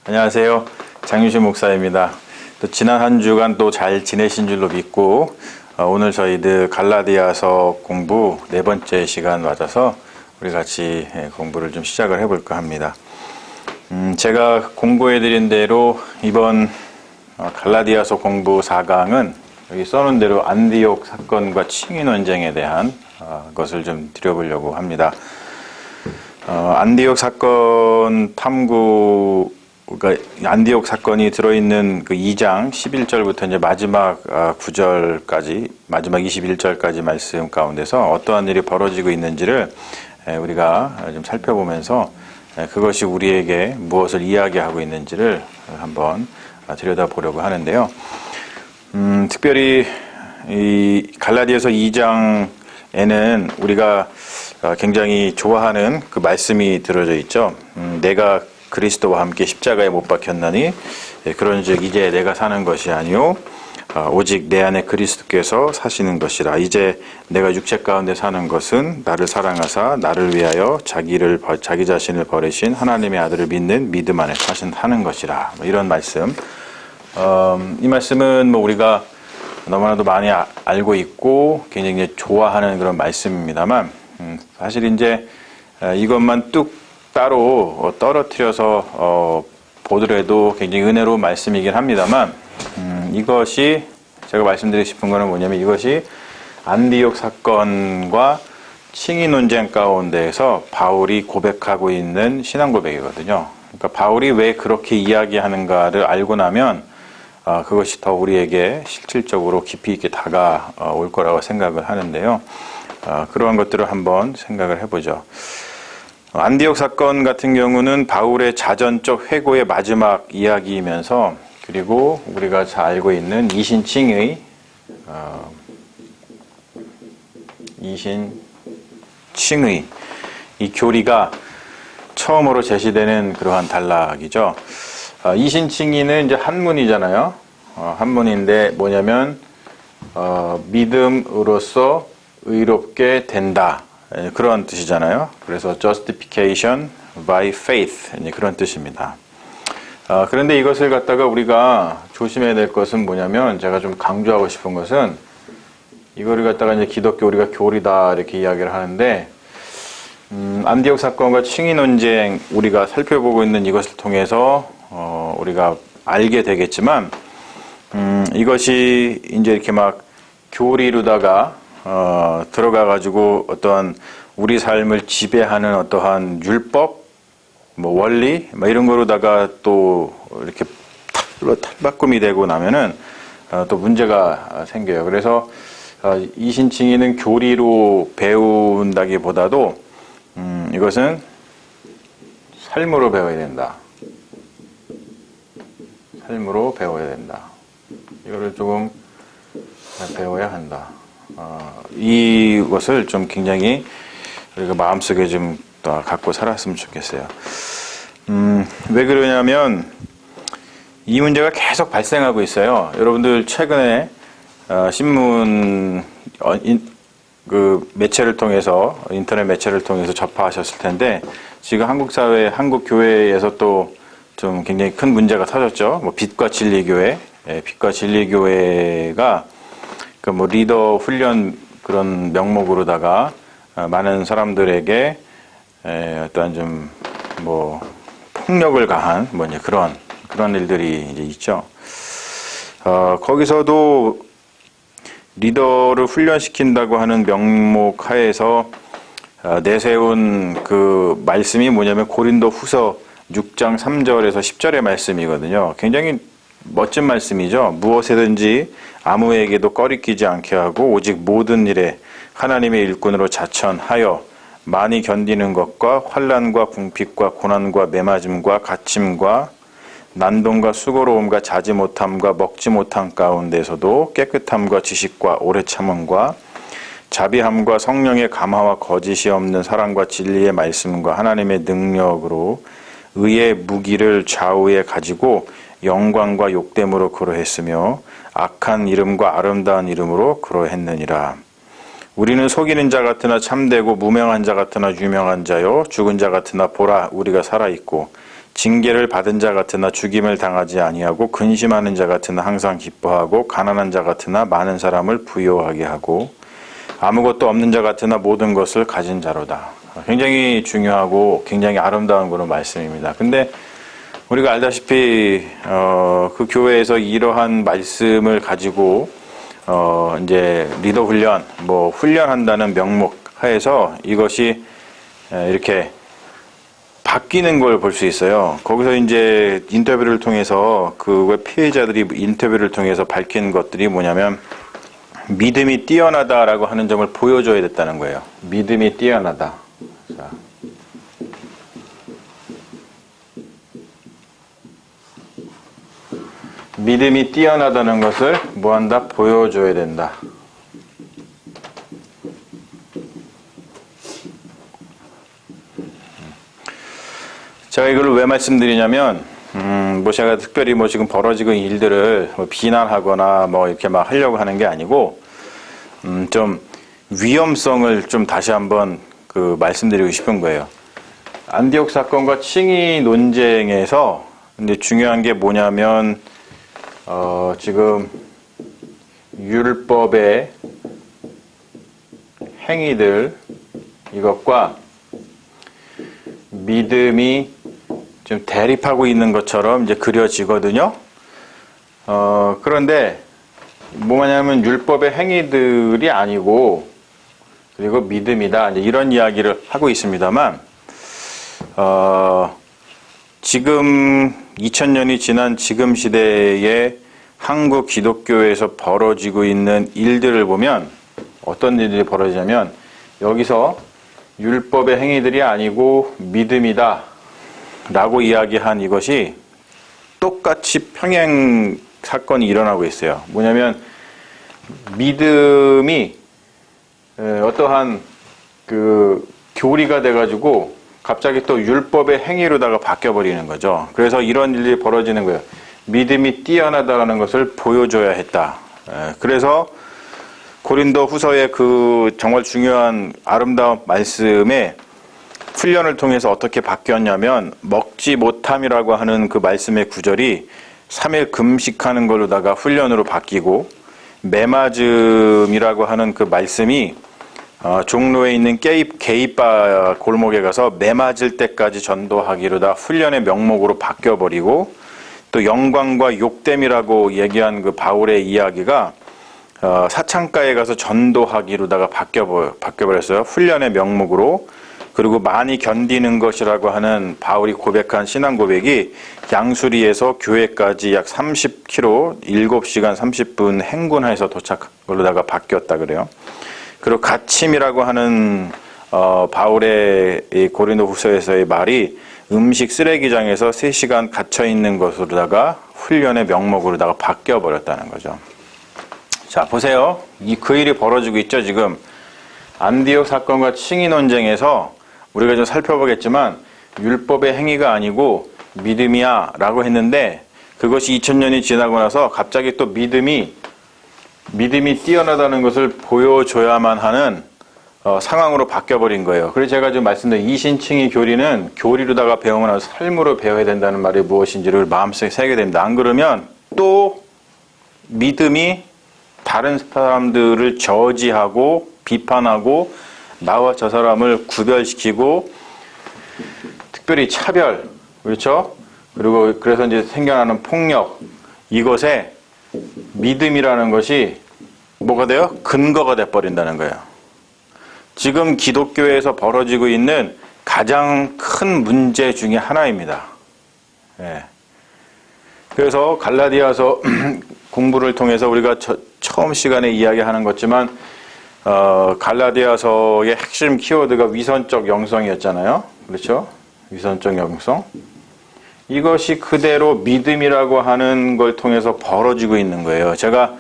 안녕하세요. 장윤신 목사입니다. 또 지난 한 주간 또 잘 지내신 줄로 믿고 오늘 저희들 갈라디아서 공부 네 번째 시간 맞아서 우리 같이 공부를 좀 시작을 해볼까 합니다. 제가 공고해드린 대로 이번 갈라디아서 공부 4강은 여기 써놓은 대로 안디옥 사건과 칭의 논쟁에 대한 것을 좀 드려보려고 합니다. 안디옥 사건 탐구, 그러니까 안디옥 사건이 들어있는 그 2장 11절부터 이제 마지막 9절까지, 마지막 21절까지 말씀 가운데서 어떠한 일이 벌어지고 있는지를 우리가 좀 살펴보면서 그것이 우리에게 무엇을 이야기하고 있는지를 한번 들여다보려고 하는데요. 특별히 이 갈라디아서 2장에는 우리가 굉장히 좋아하는 그 말씀이 들어져 있죠. 내가 그리스도와 함께 십자가에 못 박혔나니 그런즉 이제 내가 사는 것이 아니요 오직 내 안에 그리스도께서 사시는 것이라. 이제 내가 육체 가운데 사는 것은 나를 사랑하사 나를 위하여 자기 자신을 버리신 하나님의 아들을 믿는 믿음 안에 사는 것이라. 이런 말씀. 이 말씀은 우리가 너무나도 많이 알고 있고 굉장히 좋아하는 그런 말씀입니다만 사실 이제 이것만 뚝 따로 떨어뜨려서 보더라도 굉장히 은혜로운 말씀이긴 합니다만 이것이 제가 말씀드리고 싶은 거는 뭐냐면 이것이 안디옥 사건과 칭의 논쟁 가운데에서 바울이 고백하고 있는 신앙 고백이거든요. 그러니까 바울이 왜 그렇게 이야기하는가를 알고 나면 그것이 더 우리에게 실질적으로 깊이 있게 다가올 거라고 생각을 하는데요. 그러한 것들을 한번 생각을 해보죠. 안디옥 사건 같은 경우는 바울의 자전적 회고의 마지막 이야기이면서 그리고 우리가 잘 알고 있는 이신칭의 이 교리가 처음으로 제시되는 그러한 단락이죠. 이신칭의는 이제 한문이잖아요. 한문인데 뭐냐면 믿음으로써 의롭게 된다. 그런 뜻이잖아요. 그래서 justification by faith 그런 뜻입니다. 그런데 이것을 갖다가 우리가 조심해야 될 것은 뭐냐면 제가 좀 강조하고 싶은 것은 이거를 갖다가 이제 기독교 우리가 교리다 이렇게 이야기를 하는데 안디옥 사건과 칭의 논쟁 우리가 살펴보고 있는 이것을 통해서 우리가 알게 되겠지만 이것이 이제 이렇게 막 교리로다가 들어가 가지고 어떠한 우리 삶을 지배하는 어떠한 율법, 원리, 이런 거로다가 또 이렇게 탈바꿈이 되고 나면은 또 문제가 생겨요. 그래서 이신칭의는 교리로 배운다기보다도 이것은 삶으로 배워야 된다. 삶으로 배워야 된다. 이거를 조금 배워야 한다. 이것을 좀 굉장히 우리가 마음속에 좀 갖고 살았으면 좋겠어요. 왜 그러냐면 이 문제가 계속 발생하고 있어요. 여러분들 최근에 신문 그 매체를 통해서 인터넷 매체를 통해서 접하셨을 텐데 지금 한국 사회, 한국 교회에서 또 좀 굉장히 큰 문제가 터졌죠. 빛과 진리 교회, 빛과 진리 교회가 그 리더 훈련 그런 명목으로다가 많은 사람들에게 어떠한 좀 폭력을 가한 그런 일들이 이제 있죠. 거기서도 리더를 훈련시킨다고 하는 명목 하에서 내세운 그 말씀이 뭐냐면 고린도후서 6장 3절에서 10절의 말씀이거든요. 굉장히 멋진 말씀이죠. 무엇에든지 아무에게도 꺼리끼지 않게 하고 오직 모든 일에 하나님의 일꾼으로 자천하여 많이 견디는 것과 환난과 궁핍과 고난과 매맞음과 갇힘과 난동과 수고로움과 자지 못함과 먹지 못함 가운데서도 깨끗함과 지식과 오래 참음과 자비함과 성령의 감화와 거짓이 없는 사랑과 진리의 말씀과 하나님의 능력으로 의의 무기를 좌우에 가지고 영광과 욕됨으로 그러했으며 악한 이름과 아름다운 이름으로 그러했느니라. 우리는 속이는 자 같으나 참되고 무명한 자 같으나 유명한 자요 죽은 자 같으나 보라 우리가 살아있고 징계를 받은 자 같으나 죽임을 당하지 아니하고 근심하는 자 같으나 항상 기뻐하고 가난한 자 같으나 많은 사람을 부요하게 하고 아무것도 없는 자 같으나 모든 것을 가진 자로다. 굉장히 중요하고 굉장히 아름다운 그런 말씀입니다. 근데 우리가 알다시피 그 교회에서 이러한 말씀을 가지고 이제 리더 훈련, 뭐 훈련한다는 명목 하에서 이것이 이렇게 바뀌는 걸 볼 수 있어요. 거기서 이제 인터뷰를 통해서 그 피해자들이 인터뷰를 통해서 밝힌 것들이 뭐냐면 믿음이 뛰어나다라고 하는 점을 보여줘야 됐다는 거예요. 믿음이 뛰어나다. 자. 믿음이 뛰어나다는 것을 뭐한다? 보여줘야 된다. 제가 이걸 왜 말씀드리냐면, 뭐 제가 특별히 뭐 지금 벌어지고 있는 일들을 뭐 비난하거나 뭐 이렇게 막 하려고 하는 게 아니고, 좀 위험성을 좀 다시 한번 그 말씀드리고 싶은 거예요. 안디옥 사건과 칭의 논쟁에서 근데 중요한 게 뭐냐면, 지금 율법의 행위들 이것과 믿음이 좀 대립하고 있는 것처럼 이제 그려지거든요. 그런데 뭐냐면 율법의 행위들이 아니고 그리고 믿음이다. 이제 이런 이야기를 하고 있습니다만, 지금 2000년이 지난 지금 시대에 한국 기독교에서 벌어지고 있는 일들을 보면 어떤 일들이 벌어지냐면 여기서 율법의 행위들이 아니고 믿음이다 라고 이야기한 이것이 똑같이 평행 사건이 일어나고 있어요. 뭐냐면 믿음이 어떠한 그 교리가 돼가지고 갑자기 또 율법의 행위로다가 바뀌어버리는 거죠. 그래서 이런 일이 벌어지는 거예요. 믿음이 뛰어나다라는 것을 보여줘야 했다. 그래서 고린도 후서의 그 정말 중요한 아름다운 말씀에 훈련을 통해서 어떻게 바뀌었냐면 먹지 못함이라고 하는 그 말씀의 구절이 3일 금식하는 걸로다가 훈련으로 바뀌고 매맞음이라고 하는 그 말씀이 종로에 있는 게이바 골목에 가서 매맞을 때까지 전도하기로다 훈련의 명목으로 바뀌어버리고 또 영광과 욕됨이라고 얘기한 그 바울의 이야기가 사창가에 가서 전도하기로다가 바뀌어버렸어요. 훈련의 명목으로. 그리고 많이 견디는 것이라고 하는 바울이 고백한 신앙 고백이 양수리에서 교회까지 약 30km, 7시간 30분 행군해서 도착한 걸로다가 바뀌었다 그래요. 그리고 갇힘이라고 하는 바울의 이 고린도 후서에서의 말이 음식 쓰레기장에서 3시간 갇혀있는 것으로다가 훈련의 명목으로다가 바뀌어버렸다는 거죠. 자, 보세요. 그 일이 벌어지고 있죠, 지금. 안디옥 사건과 칭의 논쟁에서 우리가 좀 살펴보겠지만 율법의 행위가 아니고 믿음이야 라고 했는데 그것이 2000년이 지나고 나서 갑자기 또 믿음이 뛰어나다는 것을 보여줘야만 하는 상황으로 바뀌어버린 거예요. 그래서 제가 지금 말씀드린 이신칭의 교리는 교리로다가 배우면 아니라 삶으로 배워야 된다는 말이 무엇인지를 마음속에 새게 됩니다. 안 그러면 또 믿음이 다른 사람들을 저지하고 비판하고 나와 저 사람을 구별시키고 특별히 차별, 그렇죠? 그리고 그래서 이제 생겨나는 폭력, 이것에 믿음이라는 것이 뭐가 돼요? 근거가 돼버린다는 거예요. 지금 기독교에서 벌어지고 있는 가장 큰 문제 중에 하나입니다. 예. 그래서 갈라디아서 공부를 통해서 우리가 처음 시간에 이야기하는 것지만 갈라디아서의 핵심 키워드가 위선적 영성이었잖아요. 그렇죠? 위선적 영성. 이것이 그대로 믿음이라고 하는 걸 통해서 벌어지고 있는 거예요. 제가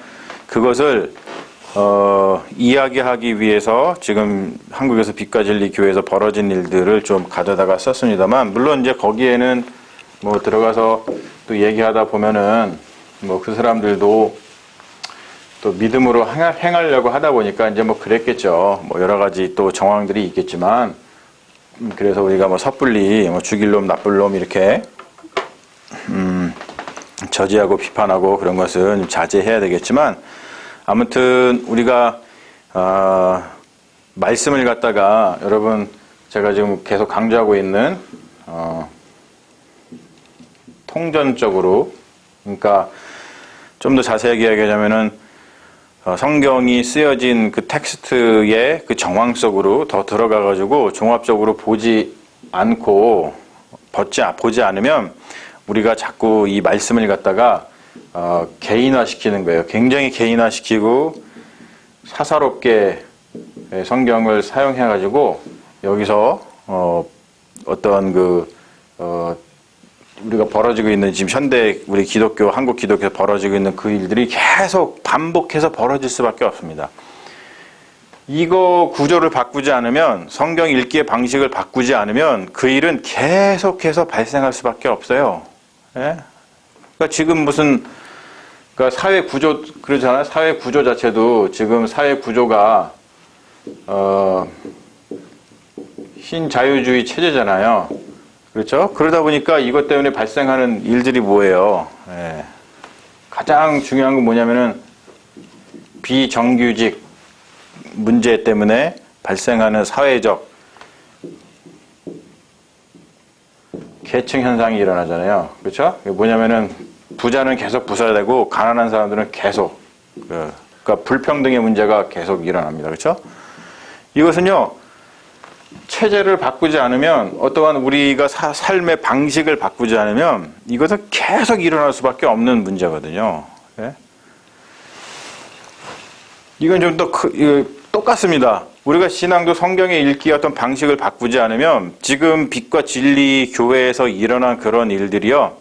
그것을 이야기하기 위해서 지금 한국에서 빛과 진리 교회에서 벌어진 일들을 좀 가져다가 썼습니다만, 물론 이제 거기에는 뭐 들어가서 또 얘기하다 보면은 뭐 그 사람들도 또 믿음으로 행하려고 하다 보니까 이제 뭐 그랬겠죠. 뭐 여러 가지 또 정황들이 있겠지만, 그래서 우리가 뭐 섣불리 뭐 죽일 놈 나쁠 놈 이렇게 저지하고 비판하고 그런 것은 자제해야 되겠지만 아무튼 우리가 말씀을 갖다가 여러분 제가 지금 계속 강조하고 있는 통전적으로 그러니까 좀 더 자세하게 이야기하자면은 성경이 쓰여진 그 텍스트의 그 정황 속으로 더 들어가 가지고 종합적으로 보지 않고 보지 않으면 우리가 자꾸 이 말씀을 갖다가 개인화시키는 거예요. 굉장히 개인화시키고 사사롭게 성경을 사용해 가지고 여기서 어떤 우리가 벌어지고 있는 지금 현대 우리 기독교 한국 기독교에서 벌어지고 있는 그 일들이 계속 반복해서 벌어질 수밖에 없습니다. 이거 구조를 바꾸지 않으면 성경 읽기의 방식을 바꾸지 않으면 그 일은 계속해서 발생할 수밖에 없어요. 예? 그러니까 지금 그러니까 사회 구조 그러잖아요. 사회 구조 자체도 지금 사회 구조가 신자유주의 체제잖아요. 그렇죠? 그러다 보니까 이것 때문에 발생하는 일들이 뭐예요? 예. 가장 중요한 건 뭐냐면은 비정규직 문제 때문에 발생하는 사회적 계층 현상이 일어나잖아요. 그렇죠? 뭐냐면은 부자는 계속 부자되고 가난한 사람들은 계속 그러니까 불평등의 문제가 계속 일어납니다. 그렇죠? 이것은요. 체제를 바꾸지 않으면 어떠한 우리가 삶의 방식을 바꾸지 않으면 이것은 계속 일어날 수밖에 없는 문제거든요. 예? 이건 좀 더 똑같습니다. 우리가 신앙도 성경의 읽기 어떤 방식을 바꾸지 않으면 지금 빛과 진리 교회에서 일어난 그런 일들이요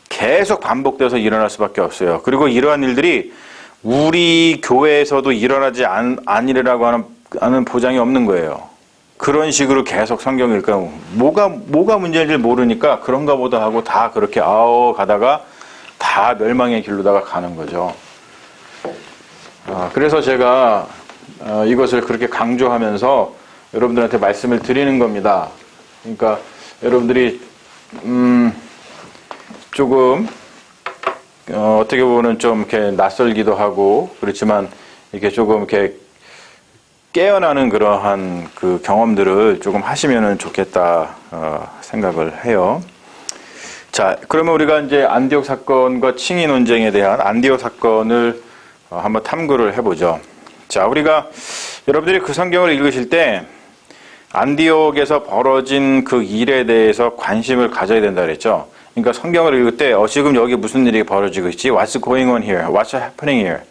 계속 반복돼서 일어날 수밖에 없어요. 그리고 이러한 일들이 우리 교회에서도 일어나지 아니라고 하는 보장이 없는 거예요. 그런 식으로 계속 성경을 읽으면 뭐가 문제인지 모르니까 그런가 보다 하고 다 그렇게 가다가 다 멸망의 길로다가 가는 거죠. 그래서 제가 이것을 그렇게 강조하면서 여러분들한테 말씀을 드리는 겁니다. 그러니까 여러분들이 조금 어떻게 보면 좀 이렇게 낯설기도 하고 그렇지만 이렇게 조금 이렇게 깨어나는 그러한 그 경험들을 조금 하시면은 좋겠다 생각을 해요. 자, 그러면 우리가 이제 안디옥 사건과 칭의 논쟁에 대한 안디옥 사건을 한번 탐구를 해보죠. 자, 우리가 여러분들이 그 성경을 읽으실 때 안디옥에서 벌어진 그 일에 대해서 관심을 가져야 된다 그랬죠. 그러니까 성경을 읽을 때 지금 여기 무슨 일이 벌어지고 있지? What's going on here? What's happening here?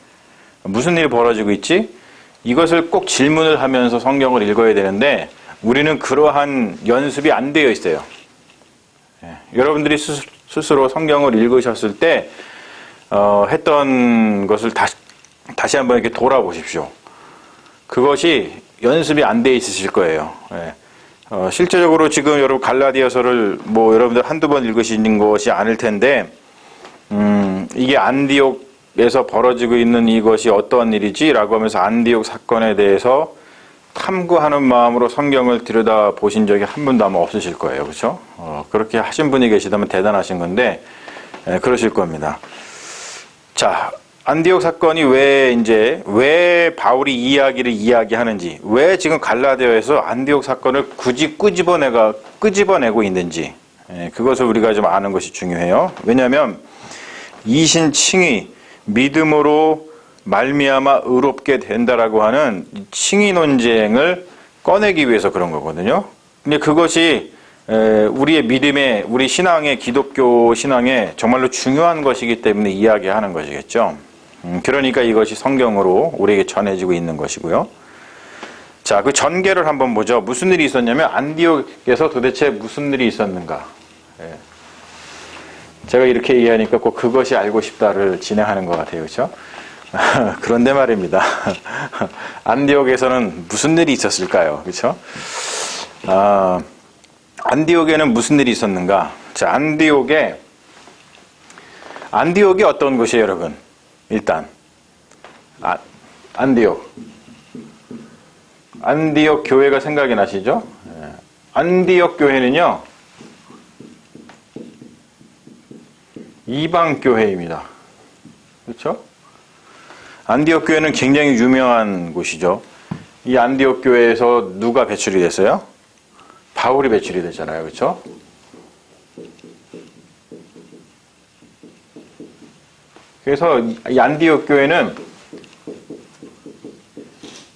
무슨 일이 벌어지고 있지? 이것을 꼭 질문을 하면서 성경을 읽어야 되는데 우리는 그러한 연습이 안 되어 있어요. 여러분들이 스스로 성경을 읽으셨을 때 했던 것을 다시 한번 이렇게 돌아보십시오. 그것이 연습이 안 돼 있으실 거예요. 실제적으로 지금 여러분 갈라디아서를 여러분들 한두 번 읽으시는 것이 아닐 텐데 이게 안디옥에서 벌어지고 있는 이것이 어떠한 일이지? 라고 하면서 안디옥 사건에 대해서 탐구하는 마음으로 성경을 들여다 보신 적이 한 번도 아마 없으실 거예요. 그렇죠? 그렇게 하신 분이 계시다면 대단하신 건데 그러실 겁니다. 자, 안디옥 사건이 왜 바울이 이 이야기를 이야기하는지, 왜 지금 갈라디아에서 안디옥 사건을 굳이 끄집어내고 있는지, 그것을 우리가 좀 아는 것이 중요해요. 왜냐하면 이신칭의, 믿음으로 말미암아 의롭게 된다라고 하는 칭의 논쟁을 꺼내기 위해서 그런 거거든요. 근데 그것이 우리의 믿음에, 우리 신앙의, 기독교 신앙에 정말로 중요한 것이기 때문에 이야기하는 것이겠죠. 그러니까 이것이 성경으로 우리에게 전해지고 있는 것이고요. 자, 그 전개를 한번 보죠. 무슨 일이 있었냐면 안디옥에서 도대체 무슨 일이 있었는가. 제가 이렇게 얘기하니까 꼭 그것이 알고 싶다를 진행하는 것 같아요. 그렇죠? 그런데 말입니다. 안디옥에서는 무슨 일이 있었을까요? 그렇죠? 안디옥에는 무슨 일이 있었는가? 자, 안디옥이 어떤 곳이에요, 여러분? 일단 안디옥 교회가 생각이 나시죠? 안디옥 교회는요, 이방 교회입니다. 그렇죠? 안디옥 교회는 굉장히 유명한 곳이죠. 이 안디옥 교회에서 누가 배출이 됐어요? 바울이 배출이 됐잖아요. 그렇죠? 그래서 이 안디옥 교회는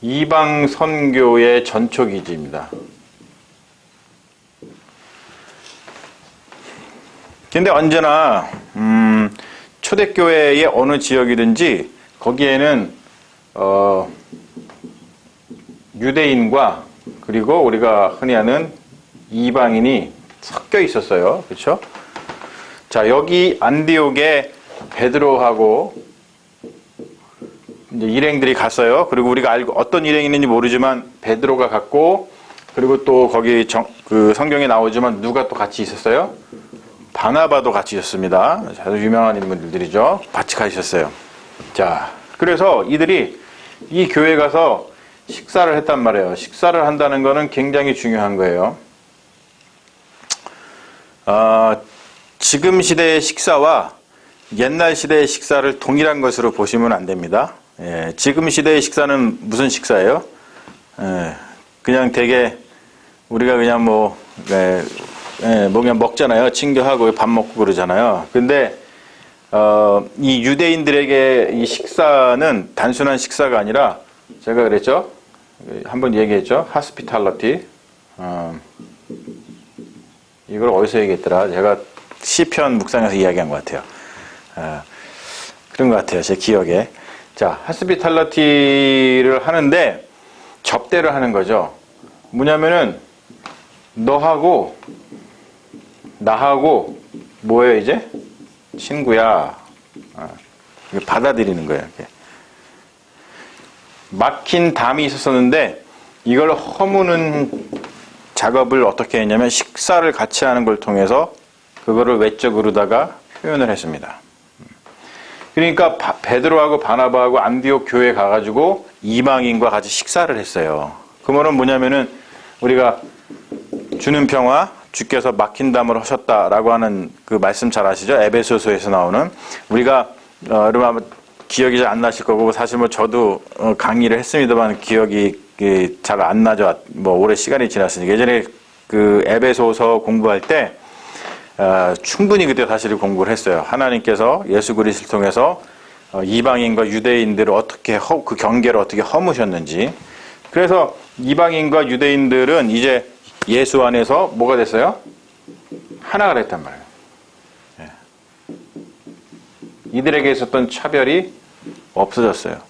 이방 선교의 전초기지입니다. 근데 언제나 초대교회의 어느 지역이든지 거기에는 유대인과 그리고 우리가 흔히 아는 이방인이 섞여 있었어요. 그렇죠? 자, 여기 안디옥에 베드로하고 이제 일행들이 갔어요. 그리고 우리가 알고 어떤 일행이 있는지 모르지만 베드로가 갔고, 그리고 또 거기 그 성경에 나오지만 누가 또 같이 있었어요? 바나바도 같이 있었습니다. 아주 유명한 인물들이죠. 같이 가셨어요. 자, 그래서 이들이 이 교회 가서 식사를 했단 말이에요. 식사를 한다는 거는 굉장히 중요한 거예요. 지금 시대의 식사와 옛날 시대의 식사를 동일한 것으로 보시면 안 됩니다. 예, 지금 시대의 식사는 무슨 식사예요? 예, 그냥 되게 우리가 그냥 뭐 그냥 먹잖아요. 친교하고 밥 먹고 그러잖아요. 근데 이 유대인들에게 이 식사는 단순한 식사가 아니라 제가 그랬죠. 한번 얘기했죠. 하스피탈러티. 이걸 어디서 얘기했더라? 제가 시편 묵상에서 이야기한 것 같아요. 그런 것 같아요. 제 기억에. 자, 하스피탈러티를 하는데 접대를 하는 거죠. 뭐냐면은 너하고 나하고 뭐예요 이제? 친구야. 받아들이는 거예요. 이렇게. 막힌 담이 있었었는데 이걸 허무는 작업을 어떻게 했냐면 식사를 같이 하는 걸 통해서 그거를 외적으로다가 표현을 했습니다. 그러니까 베드로하고 바나바하고 안디옥 교회에 가가지고 이방인과 같이 식사를 했어요. 그 말은 뭐냐면은 우리가 주는 평화, 주께서 막힌 담을 하셨다라고 하는 그 말씀 잘 아시죠? 에베소서에서 나오는. 우리가 여러분 기억이 잘 안 나실 거고, 사실 뭐 저도 강의를 했습니다만 기억이 잘 안 나죠. 뭐 오래 시간이 지났으니까. 예전에 그 에베소서 공부할 때 충분히 그때 사실 공부를 했어요. 하나님께서 예수 그리스도를 통해서 이방인과 유대인들을 어떻게 그 경계를 어떻게 허무셨는지. 그래서 이방인과 유대인들은 이제 예수 안에서 뭐가 됐어요? 하나가 됐단 말이에요. 예. 이들에게 있었던 차별이 없어졌어요.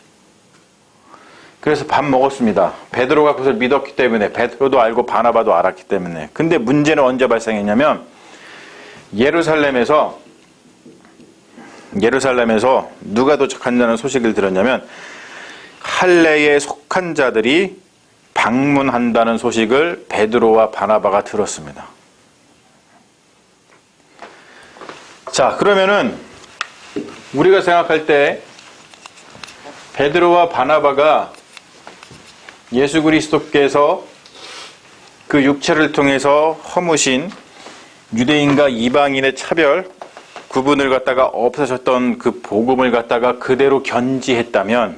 그래서 밥 먹었습니다. 베드로가 그것을 믿었기 때문에, 베드로도 알고 바나바도 알았기 때문에. 근데 문제는 언제 발생했냐면 예루살렘에서 누가 도착한다는 소식을 들었냐면 할례에 속한 자들이 방문한다는 소식을 베드로와 바나바가 들었습니다. 자, 그러면은 우리가 생각할 때 베드로와 바나바가 예수 그리스도께서 그 육체를 통해서 허무신 유대인과 이방인의 차별, 구분을 갖다가 없애셨던 그 복음을 갖다가 그대로 견지했다면,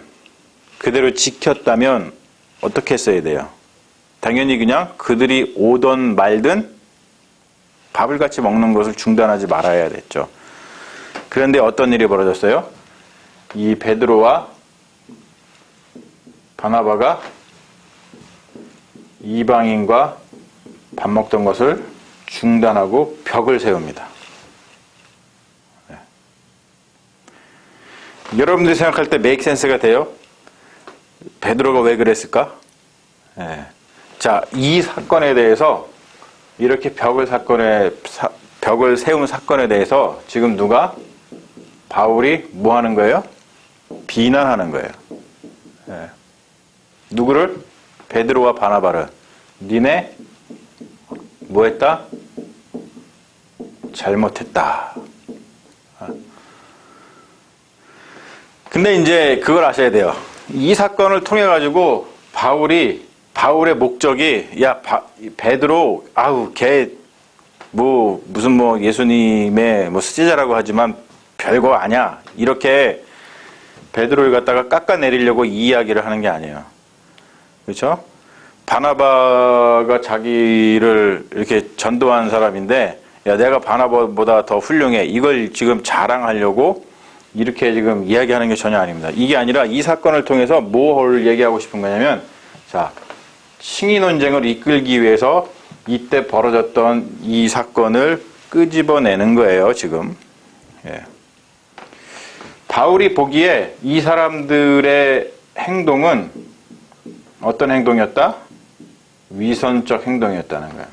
그대로 지켰다면 어떻게 했어야 돼요? 당연히 그냥 그들이 오던 말든 밥을 같이 먹는 것을 중단하지 말아야 됐죠. 그런데 어떤 일이 벌어졌어요? 이 베드로와 바나바가 이방인과 밥 먹던 것을 중단하고 벽을 세웁니다. 네. 여러분들이 생각할 때 메이크 센스가 돼요? 베드로가 왜 그랬을까? 네. 자, 이 사건에 대해서 이렇게 벽을 세운 사건에 대해서 지금 누가? 바울이 뭐 하는 거예요? 비난하는 거예요. 네. 누구를? 베드로와 바나바를. 니네 뭐 했다? 잘못했다. 근데 이제 그걸 아셔야 돼요. 이 사건을 통해 가지고 바울의 목적이, 야, 베드로, 걔 무슨 예수님의 수제자라고 하지만 별거 아니야. 이렇게 베드로를 갖다가 깎아내리려고 이 이야기를 하는 게 아니에요. 그렇죠? 바나바가 자기를 이렇게 전도한 사람인데, 야, 내가 바나바보다 더 훌륭해. 이걸 지금 자랑하려고 이렇게 지금 이야기하는 게 전혀 아닙니다. 이게 아니라 이 사건을 통해서 뭘 얘기하고 싶은 거냐면, 자, 칭의 논쟁을 이끌기 위해서 이때 벌어졌던 이 사건을 끄집어내는 거예요, 지금. 예. 바울이 보기에 이 사람들의 행동은 어떤 행동이었다? 위선적 행동이었다는 거예요.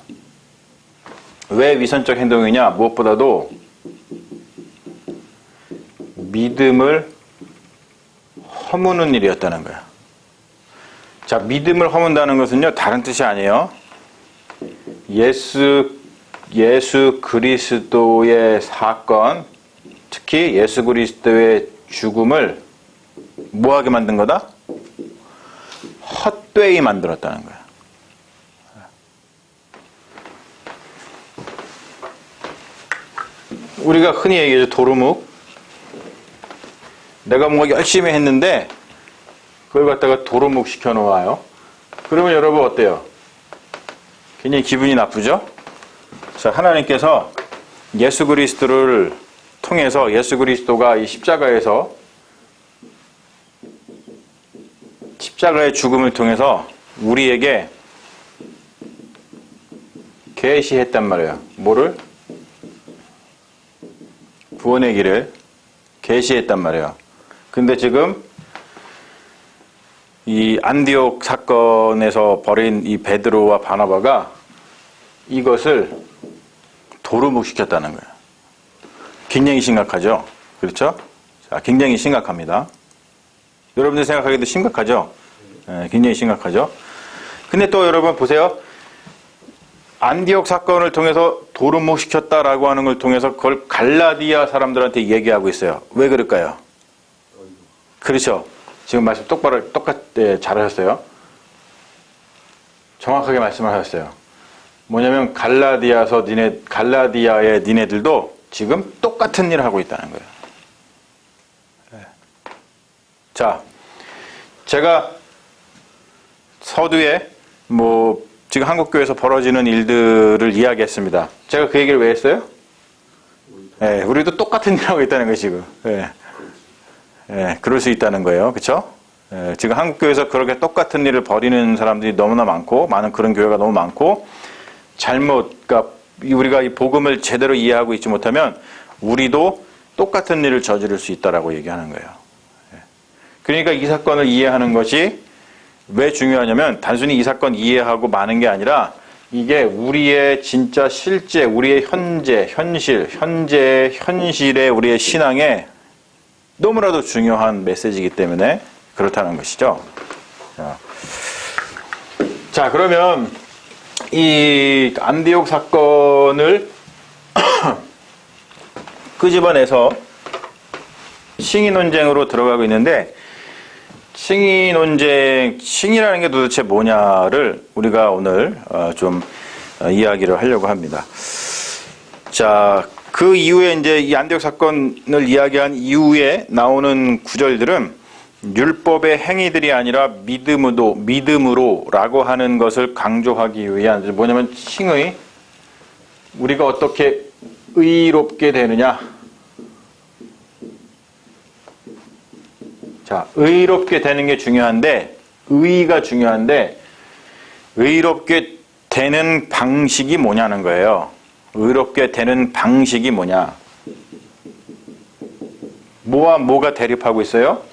왜 위선적 행동이냐? 무엇보다도 믿음을 허무는 일이었다는 거예요. 자, 믿음을 허문다는 것은요, 다른 뜻이 아니에요. 예수 그리스도의 사건, 특히 예수 그리스도의 죽음을 뭐하게 만든 거다? 헛되이 만들었다는 거야. 우리가 흔히 얘기하죠. 도루묵. 내가 뭔가 열심히 했는데 그걸 갖다가 도루묵 시켜놓아요. 그러면 여러분 어때요? 굉장히 기분이 나쁘죠? 자, 하나님께서 예수 그리스도를 통해서 예수 그리스도가 이 십자가의 죽음을 통해서 우리에게 계시했단 말이에요. 뭐를? 구원의 길을 계시했단 말이에요. 근데 지금 이 안디옥 사건에서 벌인 이 베드로와 바나바가 이것을 도루묵 시켰다는 거예요. 굉장히 심각하죠? 그렇죠? 자, 굉장히 심각합니다. 여러분들 생각하기도 심각하죠? 네, 굉장히 심각하죠? 근데 또 여러분 보세요. 안디옥 사건을 통해서 도루묵 시켰다라고 하는 걸 통해서 그걸 갈라디아 사람들한테 얘기하고 있어요. 왜 그럴까요? 그렇죠? 지금 말씀 똑같이 잘하셨어요. 정확하게 말씀을 하셨어요. 뭐냐면 갈라디아의 니네들도 지금 똑같은 일을 하고 있다는 거예요. 자, 제가 서두에 지금 한국교회에서 벌어지는 일들을 이야기했습니다. 제가 그 얘기를 왜 했어요? 네, 우리도 똑같은 일을 하고 있다는 거예요, 지금. 네. 네, 그럴 수 있다는 거예요. 그렇죠? 네, 지금 한국교회에서 그렇게 똑같은 일을 벌이는 사람들이 너무나 많고, 많은 그런 교회가 너무 많고, 그러니까 우리가 이 복음을 제대로 이해하고 있지 못하면 우리도 똑같은 일을 저지를 수 있다라고 얘기하는 거예요. 그러니까 이 사건을 이해하는 것이 왜 중요하냐면 단순히 이 사건 이해하고 마는 게 아니라 이게 우리의 진짜 실제, 우리의 현실의 우리의 신앙에 너무나도 중요한 메시지이기 때문에 그렇다는 것이죠. 자, 그러면 이 안디옥 사건을 끄집어내서 칭의 논쟁으로 들어가고 있는데, 칭의 논쟁, 칭의라는 게 도대체 뭐냐를 우리가 오늘 좀 이야기를 하려고 합니다. 자, 그 이후에 이제 이 안디옥 사건을 이야기한 이후에 나오는 구절들은 율법의 행위들이 아니라 믿음으로라고 하는 것을 강조하기 위한, 뭐냐면 칭의, 우리가 어떻게 의롭게 되느냐. 자, 의롭게 되는 게 중요한데, 의의가 중요한데, 의롭게 되는 방식이 뭐냐는 거예요. 의롭게 되는 방식이 뭐냐. 뭐와 뭐가 대립하고 있어요?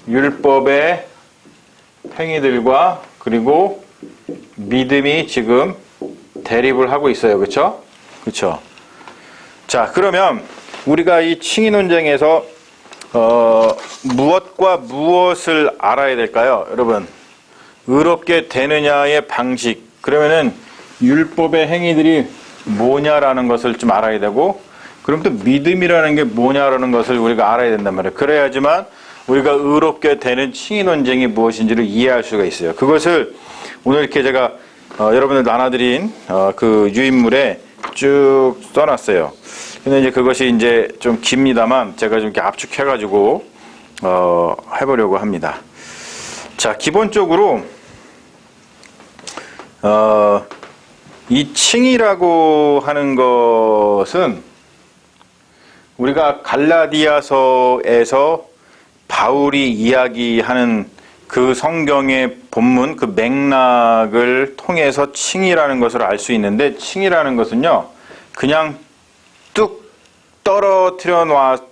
율법의 행위들과 그리고 믿음이 지금 대립을 하고 있어요. 그렇죠? 그렇죠? 자, 그러면 우리가 이 칭의 논쟁에서 무엇과 무엇을 알아야 될까요? 여러분, 의롭게 되느냐의 방식, 그러면은 율법의 행위들이 뭐냐라는 것을 좀 알아야 되고, 그럼 또 믿음이라는 게 뭐냐라는 것을 우리가 알아야 된단 말이에요. 그래야지만 우리가 의롭게 되는 칭의 논쟁이 무엇인지를 이해할 수가 있어요. 그것을 오늘 이렇게 제가 여러분들 나눠드린 그 유인물에 쭉 써놨어요. 근데 이제 그것이 이제 좀 깁니다만 제가 좀 이렇게 압축해가지고 해보려고 합니다. 자, 기본적으로 이 칭이라고 하는 것은 우리가 갈라디아서에서 바울이 이야기하는 그 성경의 본문, 그 맥락을 통해서 칭이라는 것을 알 수 있는데, 칭이라는 것은요, 그냥 뚝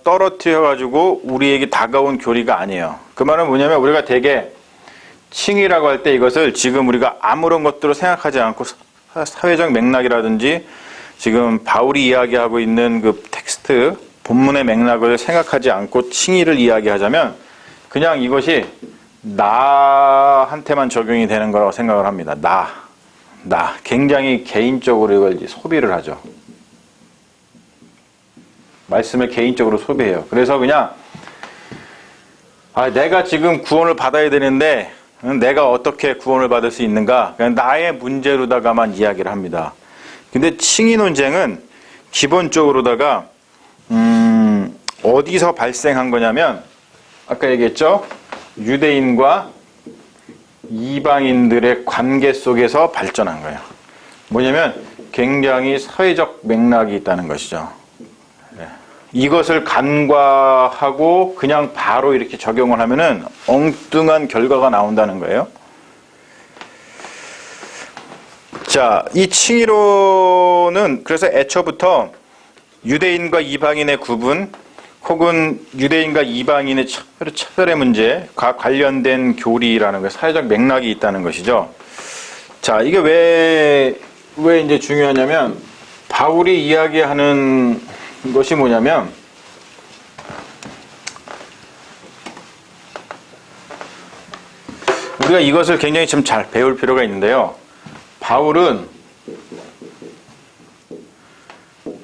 떨어뜨려가지고 우리에게 다가온 교리가 아니에요. 그 말은 뭐냐면, 우리가 되게 칭이라고 할 때 이것을 지금 우리가 아무런 것들로 생각하지 않고 사회적 맥락이라든지 지금 바울이 이야기하고 있는 그 텍스트, 본문의 맥락을 생각하지 않고 칭의를 이야기하자면 그냥 이것이 나한테만 적용이 되는 거라고 생각을 합니다. 나. 굉장히 개인적으로 이걸 소비를 하죠. 말씀을 개인적으로 소비해요. 그래서 그냥 내가 지금 구원을 받아야 되는데 내가 어떻게 구원을 받을 수 있는가? 그냥 나의 문제로다가만 이야기를 합니다. 근데 칭의 논쟁은 기본적으로다가 어디서 발생한 거냐면 아까 얘기했죠? 유대인과 이방인들의 관계 속에서 발전한 거예요. 뭐냐면 굉장히 사회적 맥락이 있다는 것이죠. 이것을 간과하고 그냥 바로 이렇게 적용을 하면은 엉뚱한 결과가 나온다는 거예요. 자, 이 칭의론은 그래서 애초부터 유대인과 이방인의 구분 혹은 유대인과 이방인의 차별의 문제가 관련된 교리라는 거예요. 사회적 맥락이 있다는 것이죠. 자, 이게 왜 이제 중요하냐면 바울이 이야기하는 것이 뭐냐면 우리가 이것을 굉장히 좀 잘 배울 필요가 있는데요. 바울은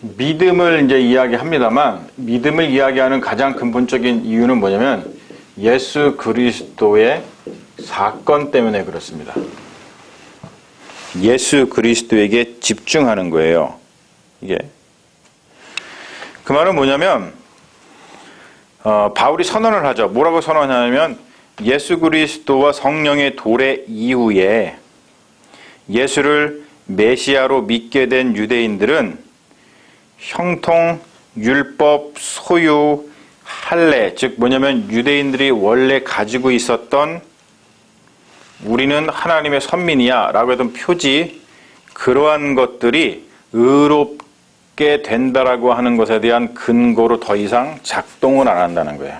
믿음을 이제 이야기합니다만 믿음을 이야기하는 가장 근본적인 이유는 뭐냐면 예수 그리스도의 사건 때문에 그렇습니다. 예수 그리스도에게 집중하는 거예요. 이게 그 말은 뭐냐면 바울이 선언을 하죠. 뭐라고 선언하냐면 예수 그리스도와 성령의 도래 이후에 예수를 메시아로 믿게 된 유대인들은 형통, 율법, 소유, 할례, 즉 뭐냐면 유대인들이 원래 가지고 있었던 우리는 하나님의 선민이야 라고 했던 표지, 그러한 것들이 의롭게 된다라고 하는 것에 대한 근거로 더 이상 작동을 안 한다는 거예요.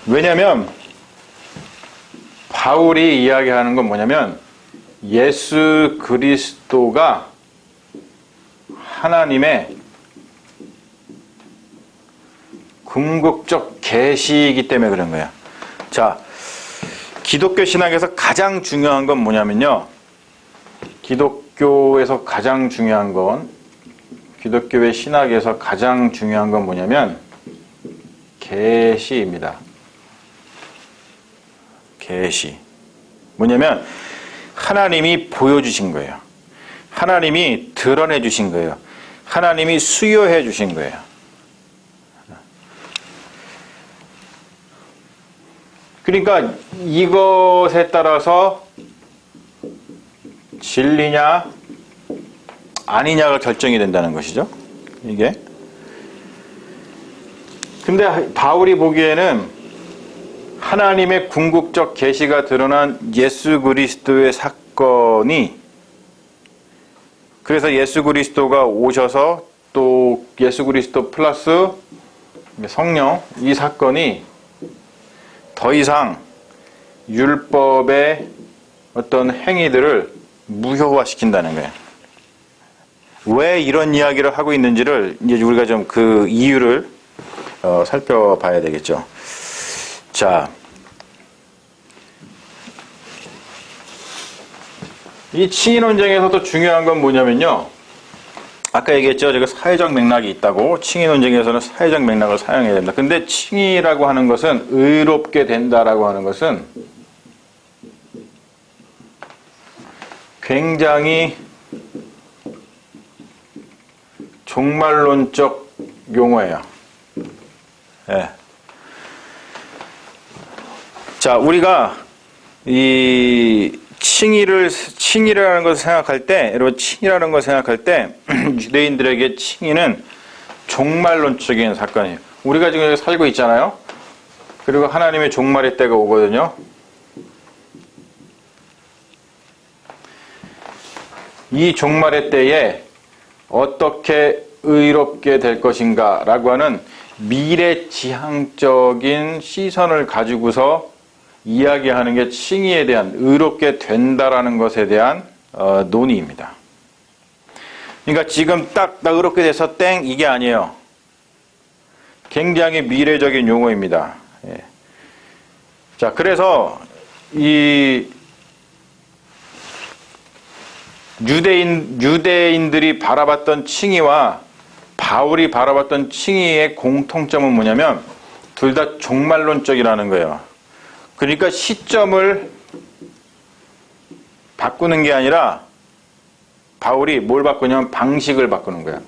왜냐하면 바울이 이야기하는 건 뭐냐면 예수 그리스도가 하나님의 궁극적 계시이기 때문에 그런 거예요. 자, 기독교 신학에서 가장 중요한 건 뭐냐면요. 기독교에서 가장 중요한 건, 기독교의 신학에서 가장 중요한 건 뭐냐면 계시입니다. 계시. 뭐냐면 하나님이 보여주신 거예요. 하나님이 드러내 주신 거예요. 하나님이 수여해 주신 거예요. 그러니까 이것에 따라서 진리냐 아니냐가 결정이 된다는 것이죠. 이게. 근데 바울이 보기에는 하나님의 궁극적 계시가 드러난 예수 그리스도의 사건이, 그래서 예수 그리스도가 오셔서 또 예수 그리스도 플러스 성령, 이 사건이 더 이상 율법의 어떤 행위들을 무효화시킨다는 거예요. 왜 이런 이야기를 하고 있는지를 이제 우리가 좀 그 이유를 살펴봐야 되겠죠. 자, 이 칭의 논쟁에서도 중요한 건 뭐냐면요. 아까 얘기했죠. 제가 사회적 맥락이 있다고. 칭의 논쟁에서는 사회적 맥락을 사용해야 된다. 근데 칭의라고 하는 것은, 의롭게 된다라고 하는 것은 굉장히 종말론적 용어예요. 예. 자, 우리가 이 칭의라는 것을 생각할 때, 여러분 칭의라는 것을 생각할 때 유대인들에게 칭의는 종말론적인 사건이에요. 우리가 지금 여기 살고 있잖아요. 그리고 하나님의 종말의 때가 오거든요. 이 종말의 때에 어떻게 의롭게 될 것인가 라고 하는 미래지향적인 시선을 가지고서 이야기하는 게 칭의에 대한, 의롭게 된다라는 것에 대한 논의입니다. 그러니까 지금 딱 나 의롭게 돼서 땡 이게 아니에요. 굉장히 미래적인 용어입니다. 예. 자, 그래서 이 유대인들이 바라봤던 칭의와 바울이 바라봤던 칭의의 공통점은 뭐냐면 둘 다 종말론적이라는 거예요. 그러니까 시점을 바꾸는 게 아니라 바울이 뭘 바꾸냐면 방식을 바꾸는 거야.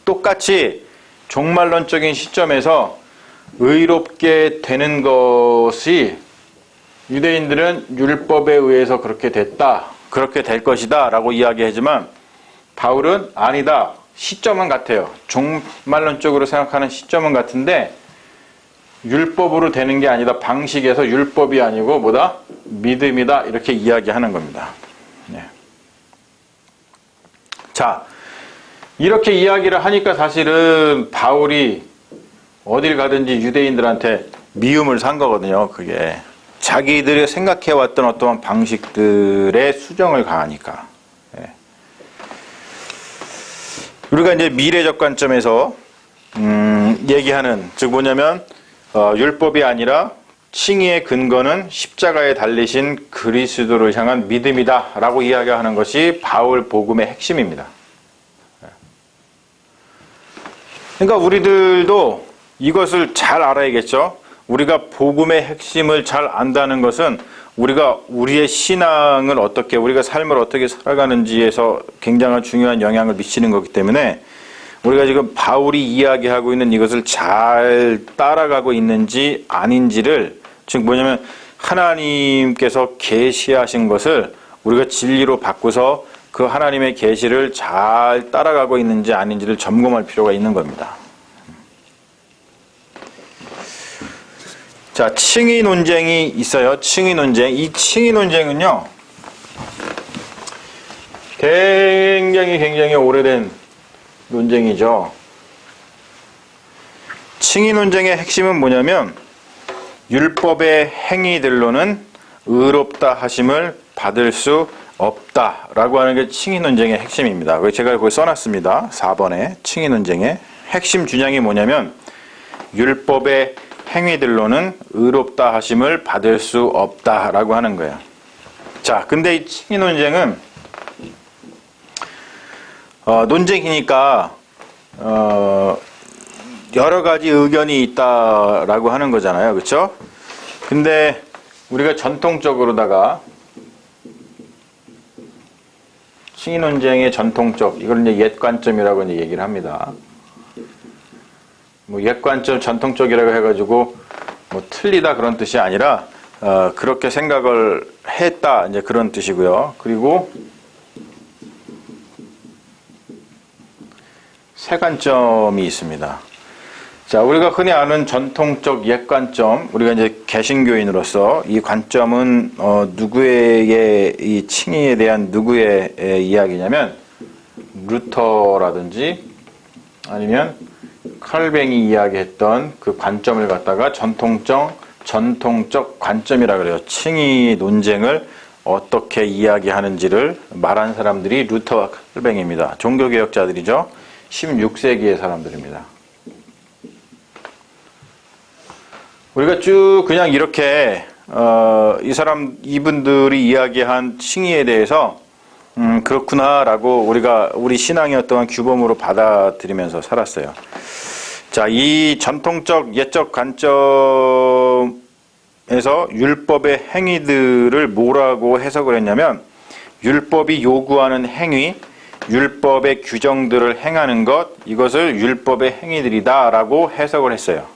똑같이 종말론적인 시점에서 의롭게 되는 것이 유대인들은 율법에 의해서 그렇게 됐다, 그렇게 될 것이다 라고 이야기하지만 바울은 아니다. 시점은 같아요. 종말론적으로 생각하는 시점은 같은데 율법으로 되는 게 아니다. 방식에서 율법이 아니고 뭐다? 믿음이다. 이렇게 이야기하는 겁니다. 네. 자, 이렇게 이야기를 하니까 사실은 바울이 어딜 가든지 유대인들한테 미움을 산 거거든요. 그게 자기들이 생각해왔던 어떠한 방식들의 수정을 가하니까. 네. 우리가 이제 미래적 관점에서 얘기하는, 즉 뭐냐면 율법이 아니라 칭의의 근거는 십자가에 달리신 그리스도를 향한 믿음이다 라고 이야기하는 것이 바울 복음의 핵심입니다. 그러니까 우리들도 이것을 잘 알아야겠죠. 우리가 복음의 핵심을 잘 안다는 것은 우리가 우리의 신앙을 어떻게, 우리가 삶을 어떻게 살아가는지에서 굉장한 중요한 영향을 미치는 거기 때문에 우리가 지금 바울이 이야기하고 있는 이것을 잘 따라가고 있는지 아닌지를, 즉 뭐냐면 하나님께서 계시하신 것을 우리가 진리로 바꾸서 그 하나님의 계시를 잘 따라가고 있는지 아닌지를 점검할 필요가 있는 겁니다. 자, 칭의 논쟁이 있어요. 칭의 논쟁. 이 칭의 논쟁은요, 굉장히 오래된 논쟁이죠. 칭의 논쟁의 핵심은 뭐냐면 율법의 행위들로는 의롭다 하심을 받을 수 없다라고 하는 게 칭의 논쟁의 핵심입니다. 제가 거기 써놨습니다. 4번에 칭의 논쟁의 핵심 주장이 뭐냐면 율법의 행위들로는 의롭다 하심을 받을 수 없다라고 하는 거예요. 자, 근데 이 칭의 논쟁은 논쟁이니까 여러 가지 의견이 있다라고 하는 거잖아요. 그렇죠? 근데 우리가 전통적으로다가 칭의 논쟁의 전통적, 이걸 이제 옛 관점이라고 이제 얘기를 합니다. 뭐 옛 관점, 전통적이라고 해가지고 뭐 틀리다 그런 뜻이 아니라 그렇게 생각을 했다 이제 그런 뜻이고요. 그리고 세 관점이 있습니다. 자, 우리가 흔히 아는 전통적 옛 관점, 우리가 이제 개신교인으로서 이 관점은 누구에게, 이 칭의에 대한 누구의 이야기냐면 루터라든지 아니면 칼뱅이 이야기했던 그 관점을 갖다가 전통적 관점이라 그래요. 칭의 논쟁을 어떻게 이야기하는지를 말한 사람들이 루터와 칼뱅입니다. 종교개혁자들이죠. 16세기의 사람들입니다. 우리가 쭉 그냥 이렇게 이분들이 이야기한 칭의에 대해서 그렇구나라고 우리 신앙의 어떠한 규범으로 받아들이면서 살았어요. 자, 이 전통적 옛적 관점에서 율법의 행위들을 뭐라고 해석을 했냐면 율법이 요구하는 행위, 율법의 규정들을 행하는 것, 이것을 율법의 행위들이다 라고 해석을 했어요.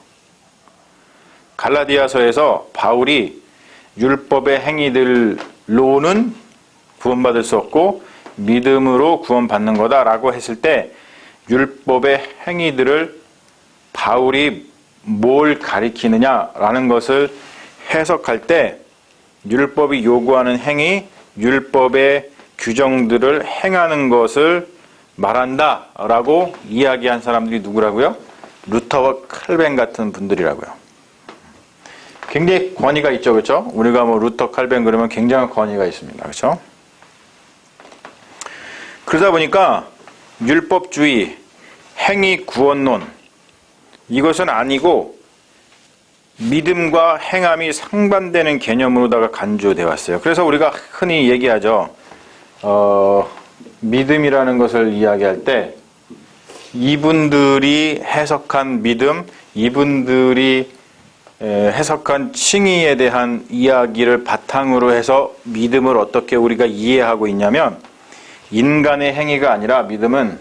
갈라디아서에서 바울이 율법의 행위들로는 구원받을 수 없고 믿음으로 구원받는 거다라고 했을 때 율법의 행위들을 바울이 뭘 가리키느냐라는 것을 해석할 때 율법이 요구하는 행위, 율법의 규정들을 행하는 것을 말한다라고 이야기한 사람들이 누구라고요? 루터와 칼뱅 같은 분들이라고요. 굉장히 권위가 있죠, 그렇죠? 우리가 뭐 루터, 칼뱅 그러면 굉장한 권위가 있습니다, 그렇죠? 그러다 보니까 율법주의, 행위 구원론 이것은 아니고 믿음과 행함이 상반되는 개념으로다가 간주되어 왔어요. 그래서 우리가 흔히 얘기하죠. 믿음이라는 것을 이야기할 때 이분들이 해석한 믿음, 이분들이 해석한 칭의에 대한 이야기를 바탕으로 해서 믿음을 어떻게 우리가 이해하고 있냐면 인간의 행위가 아니라 믿음은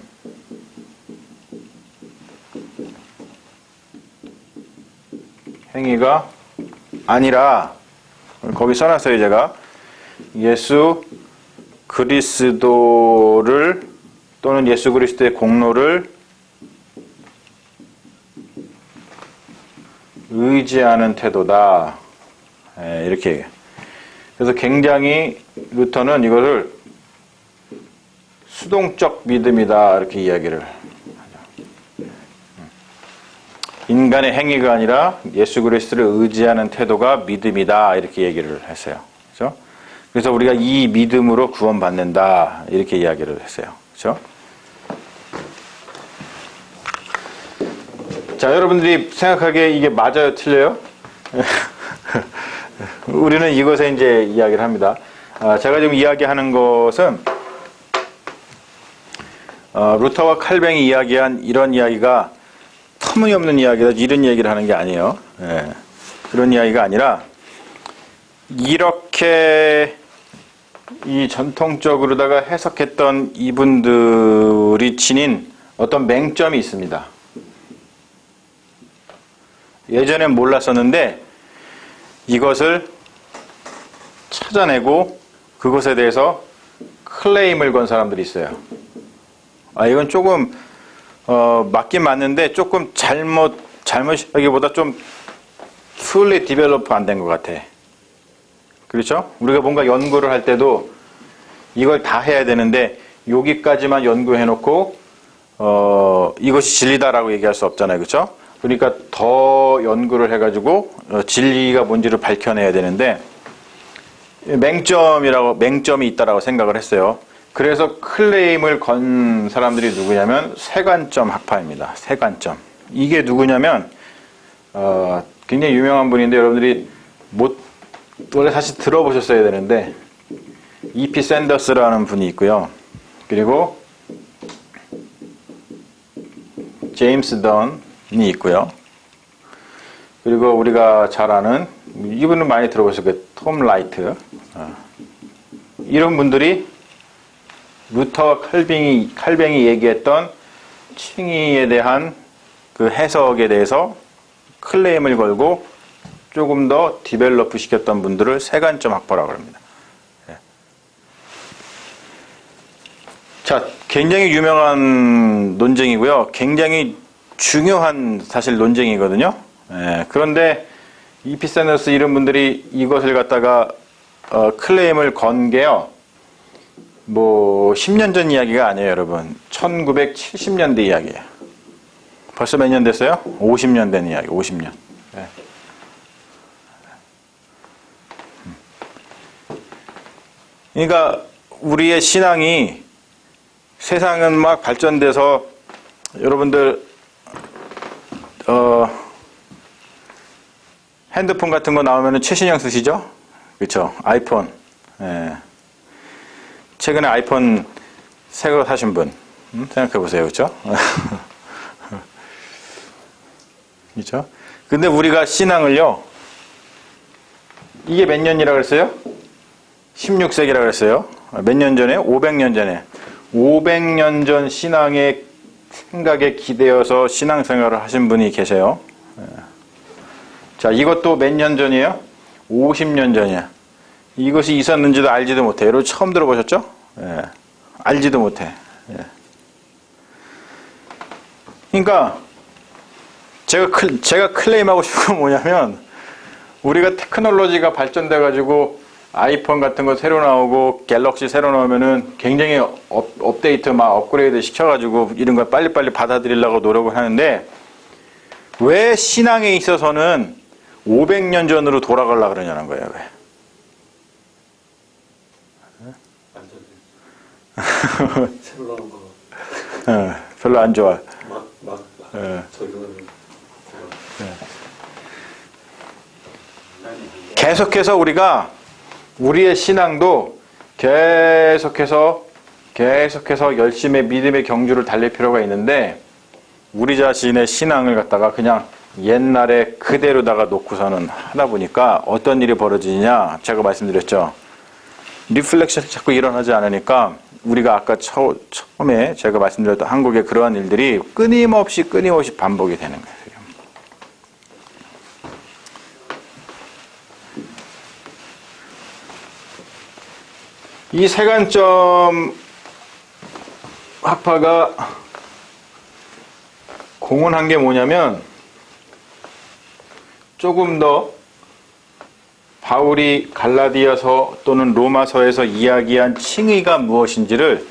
행위가 아니라 거기 써놨어요 제가 예수 그리스도를 또는 예수 그리스도의 공로를 의지하는 태도다. 이렇게 얘기해요. 그래서 굉장히 루터는 이것을 수동적 믿음이다 이렇게 이야기를 하죠. 인간의 행위가 아니라 예수 그리스도를 의지하는 태도가 믿음이다 이렇게 얘기를 했어요. 그렇죠? 그래서 우리가 이 믿음으로 구원받는다 이렇게 이야기를 했어요. 그렇죠? 자, 여러분들이 생각하기에 이게 맞아요, 틀려요? 우리는 이것에 이제 이야기를 합니다. 제가 지금 이야기하는 것은 루터와 칼뱅이 이야기한 이런 이야기가 터무니없는 이야기다 이런 얘기를 하는 게 아니에요. 그런 이야기가 아니라 이렇게 이 전통적으로다가 해석했던 이분들이 지닌 어떤 맹점이 있습니다. 예전엔 몰랐었는데 이것을 찾아내고 그것에 대해서 클레임을 건 사람들이 있어요. 이건 조금 맞긴 맞는데 조금 잘못이라기보다 좀 fully develop 안 된 것 같아. 그렇죠? 우리가 뭔가 연구를 할 때도 이걸 다 해야 되는데 여기까지만 연구해놓고 이것이 진리다라고 얘기할 수 없잖아요. 그렇죠? 그러니까 더 연구를 해가지고 진리가 뭔지를 밝혀내야 되는데 맹점이 있다라고 생각을 했어요. 그래서 클레임을 건 사람들이 누구냐면 세관점 학파입니다. 세관점. 이게 누구냐면 굉장히 유명한 분인데 여러분들이 원래 사실 들어보셨어야 되는데 E.P. 샌더스라는 분이 있고요. 그리고 제임스 던이 있고요. 그리고 우리가 잘 아는 이분은 많이 들어보셨을 거예요. 톰 라이트. 이런 분들이 루터와 칼뱅이 얘기했던 칭의에 대한 그 해석에 대해서 클레임을 걸고 조금 더 디벨로프 시켰던 분들을 세관점 학파라고 합니다. 자, 굉장히 유명한 논쟁이고요. 굉장히 중요한 사실 논쟁이거든요. 그런데 E.P. 샌더스 이런 분들이 이것을 갖다가 클레임을 건 게요. 뭐 10년 전 이야기가 아니에요, 여러분. 1970년대 이야기예요. 벌써 몇 년 됐어요? 50년 된 이야기, 50년. 그러니까 우리의 신앙이 세상은 막 발전돼서 여러분들 핸드폰 같은 거 나오면 최신형 쓰시죠? 그렇죠? 아이폰. 최근에 아이폰 새 거 사신 분 생각해 보세요. 그렇죠? 그렇죠? 근데 우리가 신앙을요. 이게 몇 년이라고 그랬어요? 16세기라고 그랬어요. 몇 년 전에? 500년 전에. 500년 전 신앙의 생각에 기대어서 신앙생활을 하신 분이 계세요. 자, 이것도 몇 년 전이에요? 50년 전이야. 이것이 있었는지도 알지도 못해. 여러분 처음 들어보셨죠? 예. 알지도 못해. 예. 그러니까 제가 클레임하고 싶은 건 뭐냐면, 우리가 테크놀로지가 발전돼 가지고 아이폰 같은 거 새로 나오고 갤럭시 새로 나오면은 굉장히 업데이트 막 업그레이드 시켜가지고 이런 걸 빨리빨리 받아들이려고 노력을 하는데, 왜 신앙에 있어서는 500년 전으로 돌아가려고 그러냐는 거예요. 왜? 새로 나온 거 별로 안 좋아. 계속해서 우리가 우리의 신앙도 계속해서 열심히 믿음의 경주를 달릴 필요가 있는데, 우리 자신의 신앙을 갖다가 그냥 옛날에 그대로다가 놓고서는 하다 보니까 어떤 일이 벌어지냐, 제가 말씀드렸죠. 리플렉션이 자꾸 일어나지 않으니까 우리가 아까 처음에 제가 말씀드렸던 한국의 그러한 일들이 끊임없이 반복이 되는 거예요. 이 세관점 학파가 공헌한 게 뭐냐면, 조금 더 바울이 갈라디아서 또는 로마서에서 이야기한 칭의가 무엇인지를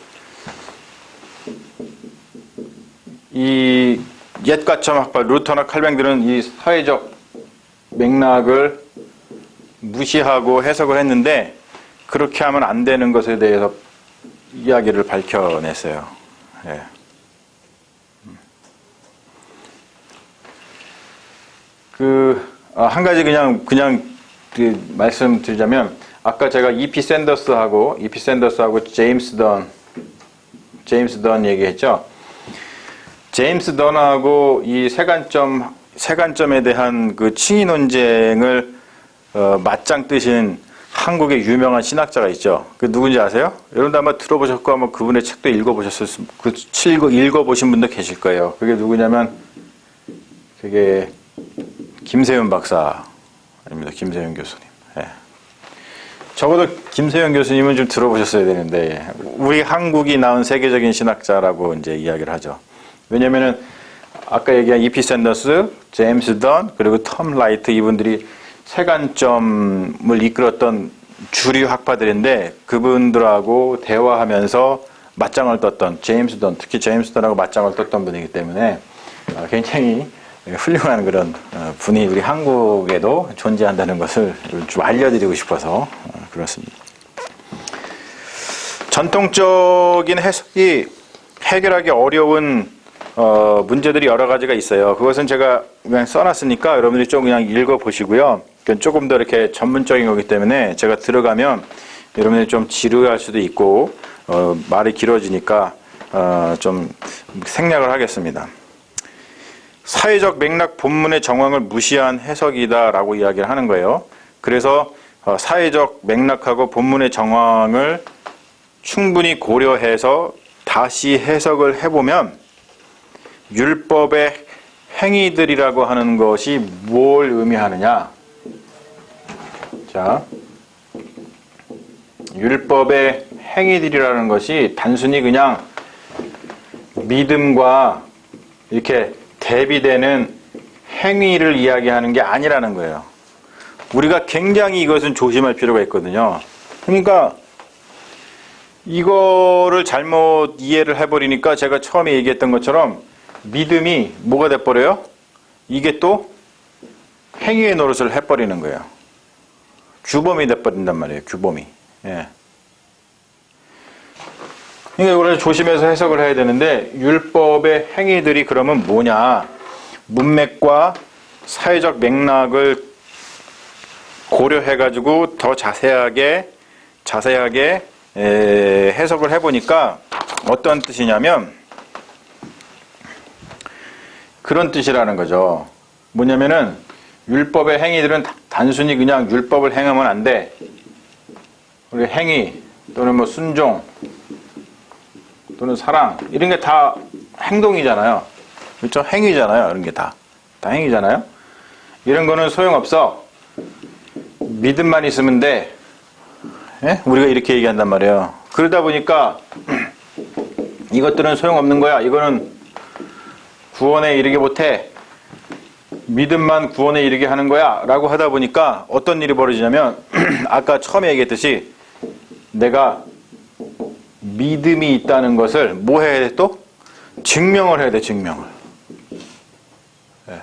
이 옛가점 학파 루터나 칼뱅들은 이 사회적 맥락을 무시하고 해석을 했는데, 그렇게 하면 안 되는 것에 대해서 이야기를 밝혀냈어요. 예. 한 가지 그냥 말씀드리자면, 아까 제가 E.P. 샌더스하고 제임스 던 얘기했죠. 제임스 던하고 이 세관점에 대한 그 칭의 논쟁을 맞짱 뜨신 한국의 유명한 신학자가 있죠. 그 누군지 아세요? 여러분도 아마 들어보셨고 아마 그분의 책도 읽어보신 분도 계실 거예요. 그게 누구냐면, 그게 김세윤 박사입니다. 김세윤 교수님. 예. 적어도 김세윤 교수님은 좀 들어보셨어야 되는데, 우리 한국이 낳은 세계적인 신학자라고 이제 이야기를 하죠. 왜냐면은 아까 얘기한 E.P. 샌더스, 제임스 던, 그리고 톰 라이트, 이분들이 세관점을 이끌었던 주류 학파들인데, 그분들하고 대화하면서 맞짱을 떴던 제임스 던, 특히 제임스 던하고 맞짱을 떴던 분이기 때문에 굉장히 훌륭한 그런 분이 우리 한국에도 존재한다는 것을 좀 알려드리고 싶어서 그렇습니다. 전통적인 해석이 해결하기 어려운 문제들이 여러 가지가 있어요. 그것은 제가 그냥 써놨으니까 여러분들이 좀 그냥 읽어보시고요. 조금 더 이렇게 전문적인 거기 때문에 제가 들어가면 여러분들이 좀 지루할 수도 있고 말이 길어지니까 좀 생략을 하겠습니다. 사회적 맥락 본문의 정황을 무시한 해석이다라고 이야기를 하는 거예요. 그래서 사회적 맥락하고 본문의 정황을 충분히 고려해서 다시 해석을 해보면, 율법의 행위들이라고 하는 것이 뭘 의미하느냐? 자, 율법의 행위들이라는 것이 단순히 그냥 믿음과 이렇게 대비되는 행위를 이야기하는 게 아니라는 거예요. 우리가 굉장히 이것은 조심할 필요가 있거든요. 그러니까 이거를 잘못 이해를 해버리니까 제가 처음에 얘기했던 것처럼 믿음이 뭐가 돼버려요? 이게 또 행위의 노릇을 해버리는 거예요. 규범이 돼버린단 말이에요. 규범이. 예. 그러니까 이걸 조심해서 해석을 해야 되는데, 율법의 행위들이 그러면 뭐냐? 문맥과 사회적 맥락을 고려해가지고 더 자세하게 해석을 해보니까 어떤 뜻이냐면, 그런 뜻이라는 거죠. 뭐냐면은 율법의 행위들은 단순히 그냥 율법을 행하면 안 돼. 우리 행위 또는 뭐 순종 또는 사랑 이런 게 다 행동이잖아요. 그렇죠? 행위잖아요. 이런 게 다 행위잖아요. 이런 거는 소용없어. 믿음만 있으면 돼. 예? 우리가 이렇게 얘기한단 말이에요. 그러다 보니까 이것들은 소용없는 거야. 이거는 구원에 이르게 못해. 믿음만 구원에 이르게 하는 거야. 라고 하다 보니까 어떤 일이 벌어지냐면 아까 처음에 얘기했듯이 내가 믿음이 있다는 것을 뭐 해야 돼 또? 증명을 해야 돼. 증명을. 예.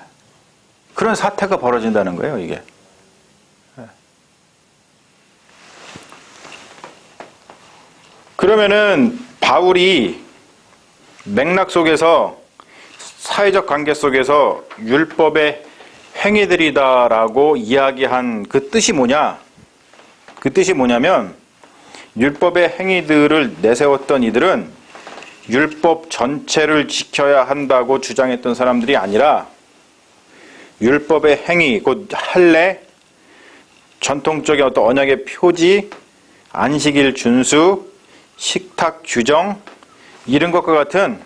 그런 사태가 벌어진다는 거예요. 이게. 예. 그러면은 바울이 맥락 속에서 사회적 관계 속에서 율법의 행위들이다라고 이야기한 그 뜻이 뭐냐? 그 뜻이 뭐냐면 율법의 행위들을 내세웠던 이들은 율법 전체를 지켜야 한다고 주장했던 사람들이 아니라 율법의 행위, 곧 할례, 전통적인 어떤 언약의 표지, 안식일 준수, 식탁 규정 이런 것과 같은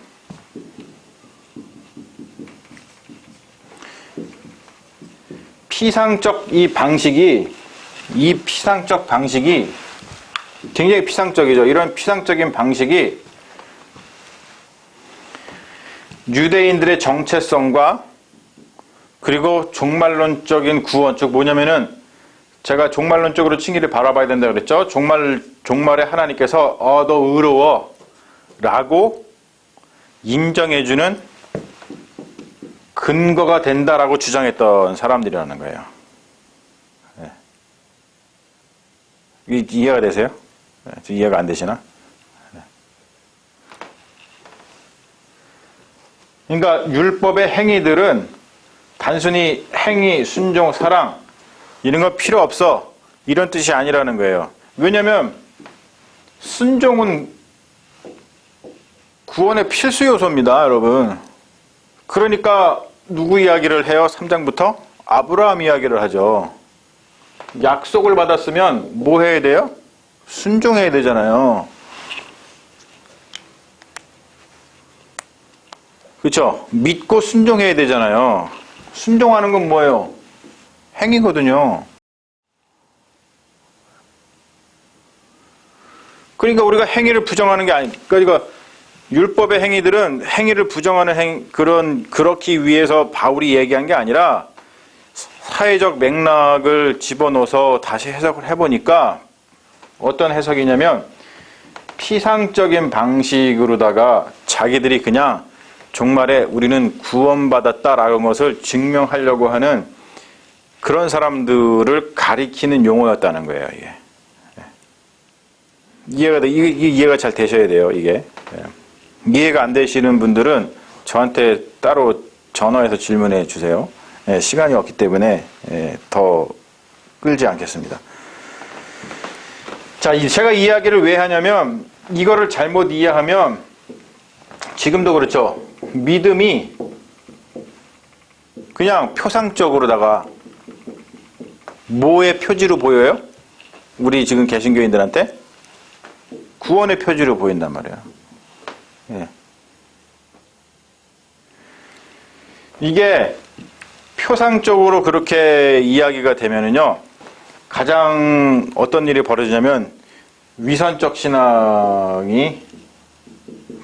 피상적 이 피상적 방식이 굉장히 피상적이죠. 이런 피상적인 방식이 유대인들의 정체성과 그리고 종말론적인 구원, 즉 뭐냐면은 제가 종말론적으로 칭의를 바라봐야 된다 그랬죠. 종말에 하나님께서 너 의로워 라고 인정해주는 근거가 된다라고 주장했던 사람들이라는 거예요. 네. 이해가 되세요? 네. 이해가 안 되시나? 네. 그러니까 율법의 행위들은 단순히 행위, 순종, 사랑 이런 거 필요 없어. 이런 뜻이 아니라는 거예요. 왜냐하면 순종은 구원의 필수 요소입니다, 여러분. 그러니까 누구 이야기를 해요? 3장부터? 아브라함 이야기를 하죠. 약속을 받았으면 뭐 해야 돼요? 순종해야 되잖아요. 그렇죠? 믿고 순종해야 되잖아요. 순종하는 건 뭐예요? 행위거든요. 그러니까 우리가 행위를 부정하는 게 그러니까 율법의 행위들은 행위를 부정하는 그렇기 위해서 바울이 얘기한 게 아니라 사회적 맥락을 집어넣어서 다시 해석을 해보니까 어떤 해석이냐면 피상적인 방식으로다가 자기들이 그냥 종말에 우리는 구원받았다라는 것을 증명하려고 하는 그런 사람들을 가리키는 용어였다는 거예요. 이게 이해가 잘 되셔야 돼요. 이게 이해가 안 되시는 분들은 저한테 따로 전화해서 질문해 주세요. 시간이 없기 때문에 더 끌지 않겠습니다. 자, 제가 이 이야기를 왜 하냐면 이거를 잘못 이해하면 지금도 그렇죠. 믿음이 그냥 표상적으로다가 뭐의 표지로 보여요? 우리 지금 개신교인들한테 구원의 표지로 보인단 말이에요. 예. 이게 표상적으로 그렇게 이야기가 되면은요, 가장 어떤 일이 벌어지냐면 위선적 신앙이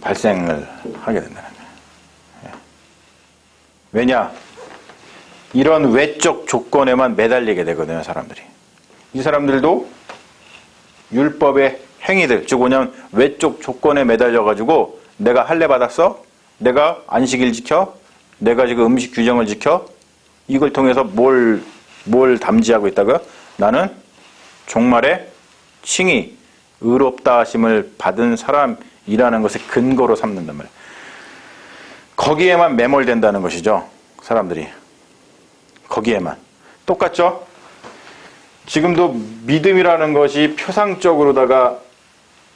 발생을 하게 된다는 거예요. 예. 왜냐? 이런 외적 조건에만 매달리게 되거든요, 사람들이. 이 사람들도 율법의 행위들, 즉 뭐냐면 외적 조건에 매달려가지고 내가 할례 받았어? 내가 안식일 지켜? 내가 지금 음식 규정을 지켜? 이걸 통해서 뭘 담지하고 있다고요? 나는 종말에 칭의, 의롭다 하심을 받은 사람이라는 것을 근거로 삼는단 말이에요. 거기에만 매몰된다는 것이죠, 사람들이. 거기에만. 똑같죠? 지금도 믿음이라는 것이 표상적으로다가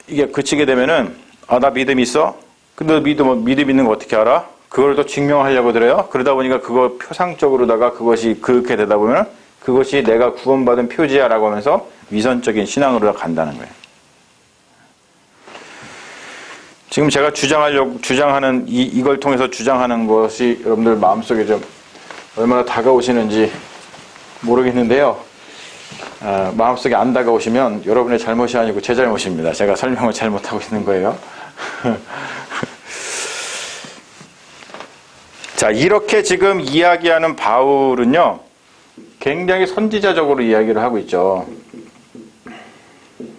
이게 그치게 되면은 나 믿음 있어? 근데 믿음 있는 거 어떻게 알아? 그걸 또 증명하려고 들어요. 그러다 보니까 그거 표상적으로다가 그것이 그렇게 되다 보면 그것이 내가 구원받은 표지야라고 하면서 위선적인 신앙으로 간다는 거예요. 지금 제가 주장하는 이걸 통해서 주장하는 것이 여러분들 마음속에 좀 얼마나 다가오시는지 모르겠는데요. 마음속에 안 다가오시면 여러분의 잘못이 아니고 제 잘못입니다. 제가 설명을 잘못하고 있는 거예요. 자, 이렇게 지금 이야기하는 바울은요, 굉장히 선지자적으로 이야기를 하고 있죠.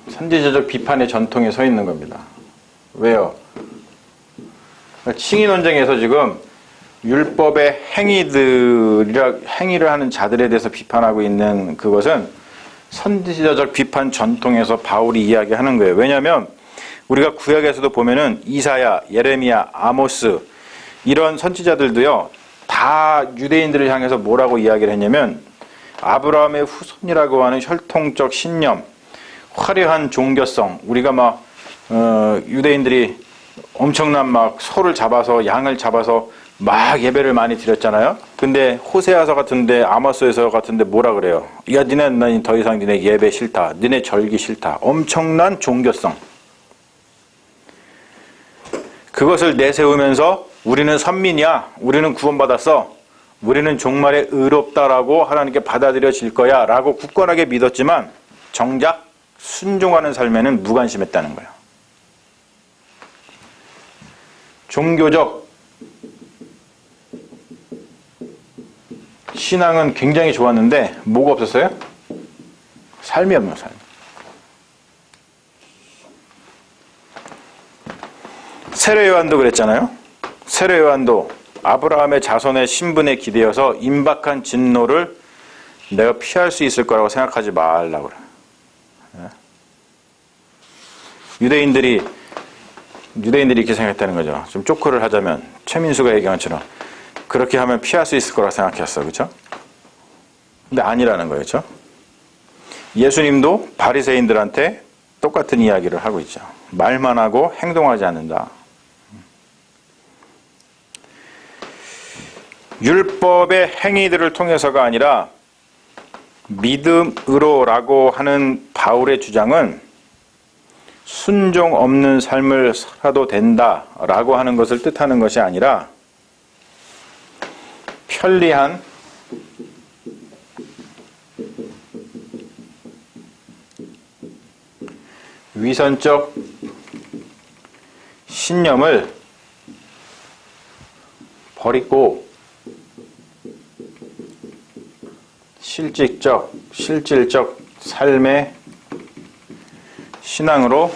선지자적 비판의 전통에 서 있는 겁니다. 왜요? 칭의 논쟁에서 지금 율법의 행위를 하는 자들에 대해서 비판하고 있는 그것은 선지자적 비판 전통에서 바울이 이야기하는 거예요. 왜냐하면 우리가 구약에서도 보면은 이사야, 예레미야, 아모스 이런 선지자들도요, 다 유대인들을 향해서 뭐라고 이야기를 했냐면 아브라함의 후손이라고 하는 혈통적 신념, 화려한 종교성, 우리가 막 유대인들이 엄청난 막 소를 잡아서 양을 잡아서 막 예배를 많이 드렸잖아요. 근데 호세아서 같은데 아모스에서 같은데 뭐라 그래요? 야, 니네 더 이상 니네 예배 싫다. 니네 절기 싫다. 엄청난 종교성. 그것을 내세우면서 우리는 선민이야. 우리는 구원받았어. 우리는 종말에 의롭다라고 하나님께 받아들여질 거야 라고 굳건하게 믿었지만 정작 순종하는 삶에는 무관심했다는 거예요. 종교적 신앙은 굉장히 좋았는데 뭐가 없었어요? 삶이 없는 삶. 세례 요한도 그랬잖아요. 세례 요한도 아브라함의 자손의 신분에 기대어서 임박한 진노를 내가 피할 수 있을 거라고 생각하지 말라고 그래요. 유대인들이 이렇게 생각했다는 거죠. 좀 쪼크를 하자면 최민수가 얘기한 것처럼 그렇게 하면 피할 수 있을 거라고 생각했어. 그렇죠? 근데 아니라는 거였죠. 예수님도 바리새인들한테 똑같은 이야기를 하고 있죠. 말만 하고 행동하지 않는다. 율법의 행위들을 통해서가 아니라 믿음으로라고 하는 바울의 주장은 순종 없는 삶을 살아도 된다라고 하는 것을 뜻하는 것이 아니라 편리한 위선적 신념을 버리고 실질적 삶의 신앙으로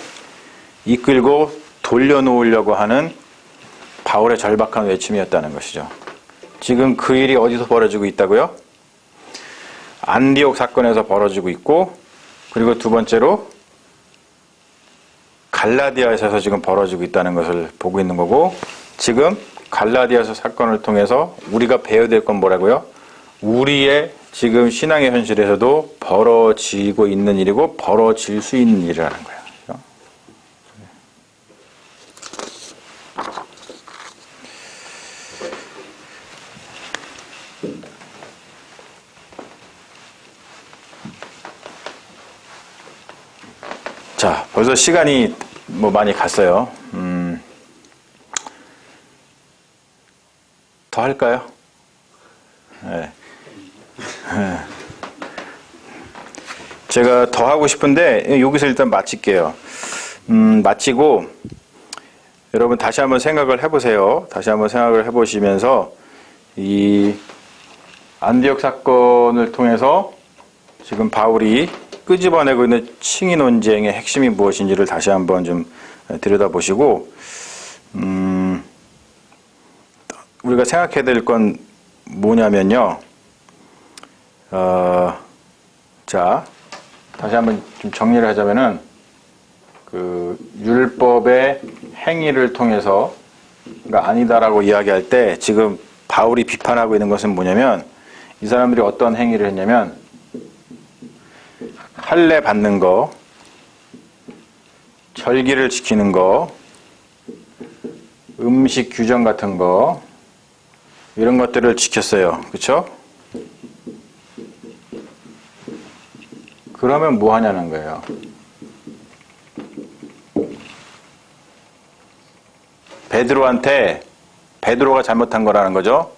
이끌고 돌려놓으려고 하는 바울의 절박한 외침이었다는 것이죠. 지금 그 일이 어디서 벌어지고 있다고요? 안디옥 사건에서 벌어지고 있고, 그리고 두 번째로 갈라디아에서 지금 벌어지고 있다는 것을 보고 있는 거고, 지금 갈라디아서 사건을 통해서 우리가 배워야 될 건 뭐라고요? 우리의 지금 신앙의 현실에서도 벌어지고 있는 일이고 벌어질 수 있는 일이라는 거예요. 그렇죠? 자, 벌써 시간이 많이 갔어요. 더 할까요? 네. 제가 더 하고 싶은데 여기서 일단 마칠게요. 마치고 여러분 다시 한번 생각을 해보세요. 다시 한번 생각을 해보시면서 이 안디옥 사건을 통해서 지금 바울이 끄집어내고 있는 칭의 논쟁의 핵심이 무엇인지를 다시 한번 좀 들여다보시고 우리가 생각해야 될 건 뭐냐면요. 자, 다시 한번 좀 정리를 하자면은, 율법의 행위를 통해서가 아니다라고 이야기할 때, 지금 바울이 비판하고 있는 것은 뭐냐면, 이 사람들이 어떤 행위를 했냐면, 할례 받는 거, 절기를 지키는 거, 음식 규정 같은 거, 이런 것들을 지켰어요. 그렇죠? 그러면 뭐 하냐는 거예요. 베드로가 잘못한 거라는 거죠.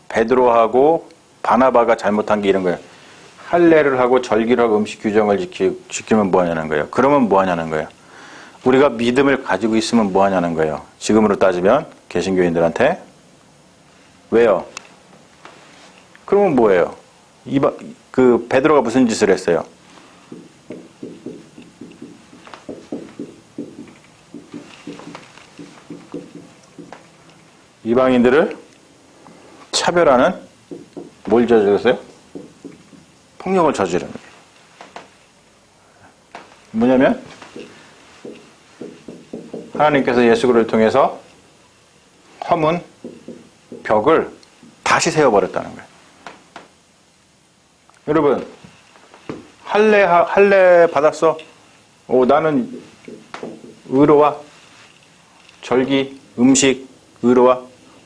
베드로하고 바나바가 잘못한 게 이런 거예요. 할례를 하고 절기를 하고 음식 규정을 지키면 뭐 하냐는 거예요. 그러면 뭐 하냐는 거예요. 우리가 믿음을 가지고 있으면 뭐 하냐는 거예요. 지금으로 따지면 개신교인들한테 왜요? 그러면 뭐예요? 베드로가 무슨 짓을 했어요? 이방인들을 차별하는 뭘 저질렀어요? 폭력을 저지르는 거예요. 뭐냐면 하나님께서 예수 그리스도를 통해서 허문 벽을 다시 세워버렸다는 거예요. 여러분, 할례 받았어? 나는 의로와 절기, 음식 의로와?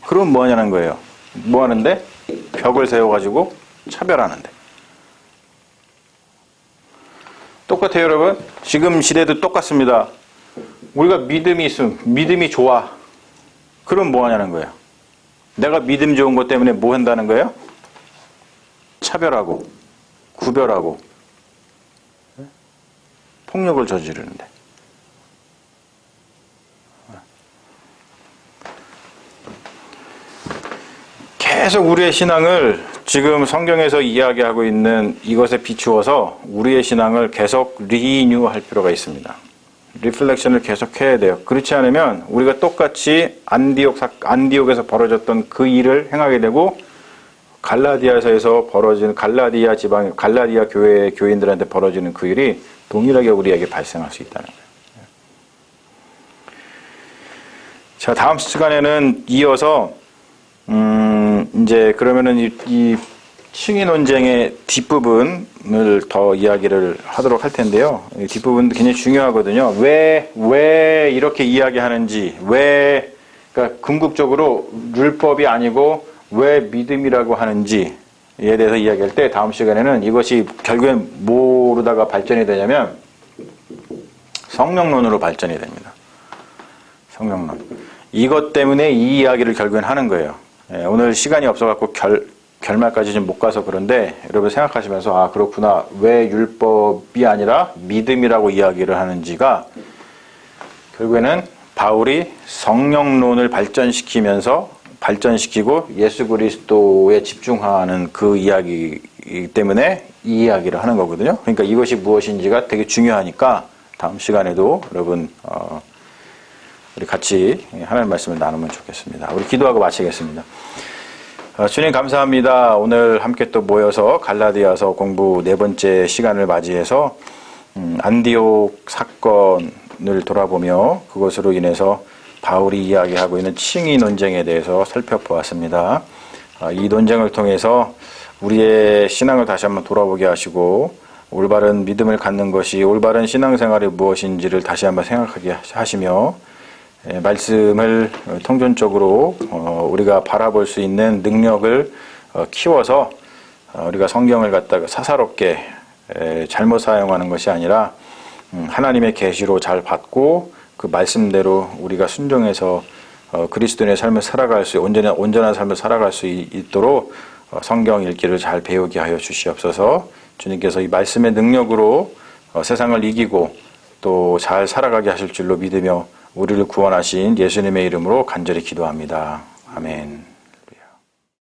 그럼 뭐 하냐는 거예요. 뭐 하는데? 벽을 세워가지고 차별하는데. 똑같아요, 여러분. 지금 시대도 똑같습니다. 우리가 믿음이 있으면, 믿음이 좋아. 그럼 뭐 하냐는 거예요. 내가 믿음 좋은 것 때문에 뭐 한다는 거예요? 차별하고, 구별하고, 폭력을 저지르는데. 계속 우리의 신앙을 지금 성경에서 이야기하고 있는 이것에 비추어서 우리의 신앙을 계속 리뉴할 필요가 있습니다. 리플렉션을 계속 해야 돼요. 그렇지 않으면 우리가 똑같이 안디옥에서 벌어졌던 그 일을 행하게 되고 갈라디아에서 벌어지는 갈라디아 교회 교인들한테 벌어지는 그 일이 동일하게 우리에게 발생할 수 있다는 거예요. 자, 다음 시간에는 이어서 이제 그러면은 이 칭의 논쟁의 뒷부분을 더 이야기를 하도록 할 텐데요. 이 뒷부분도 굉장히 중요하거든요. 왜 이렇게 이야기하는지, 그러니까 궁극적으로 율법이 아니고 왜 믿음이라고 하는지에 대해서 이야기할 때 다음 시간에는 이것이 결국엔 뭐로다가 발전이 되냐면 성령론으로 발전이 됩니다. 성령론. 이것 때문에 이 이야기를 결국엔 하는 거예요. 오늘 시간이 없어갖고 결말까지 좀 못 가서 그런데 여러분 생각하시면서 그렇구나. 왜 율법이 아니라 믿음이라고 이야기를 하는지가 결국에는 바울이 성령론을 발전시키고 예수 그리스도에 집중하는 그 이야기 때문에 이 이야기를 하는 거거든요. 그러니까 이것이 무엇인지가 되게 중요하니까 다음 시간에도 여러분 우리 같이 하나님 말씀을 나누면 좋겠습니다. 우리 기도하고 마치겠습니다. 주님 감사합니다. 오늘 함께 또 모여서 갈라디아서 공부 4번째 시간을 맞이해서 안디옥 사건을 돌아보며 그것으로 인해서 바울이 이야기하고 있는 칭의 논쟁에 대해서 살펴보았습니다. 이 논쟁을 통해서 우리의 신앙을 다시 한번 돌아보게 하시고 올바른 믿음을 갖는 것이 올바른 신앙생활이 무엇인지를 다시 한번 생각하게 하시며 말씀을 통전적으로 우리가 바라볼 수 있는 능력을 키워서 우리가 성경을 갖다가 사사롭게 잘못 사용하는 것이 아니라 하나님의 계시로 잘 받고 그 말씀대로 우리가 순종해서 그리스도인의 삶을 살아갈 수 온전한 삶을 살아갈 수 있도록 성경 읽기를 잘 배우게 하여 주시옵소서. 주님께서 이 말씀의 능력으로 세상을 이기고 또 잘 살아가게 하실 줄로 믿으며 우리를 구원하신 예수님의 이름으로 간절히 기도합니다. 아멘.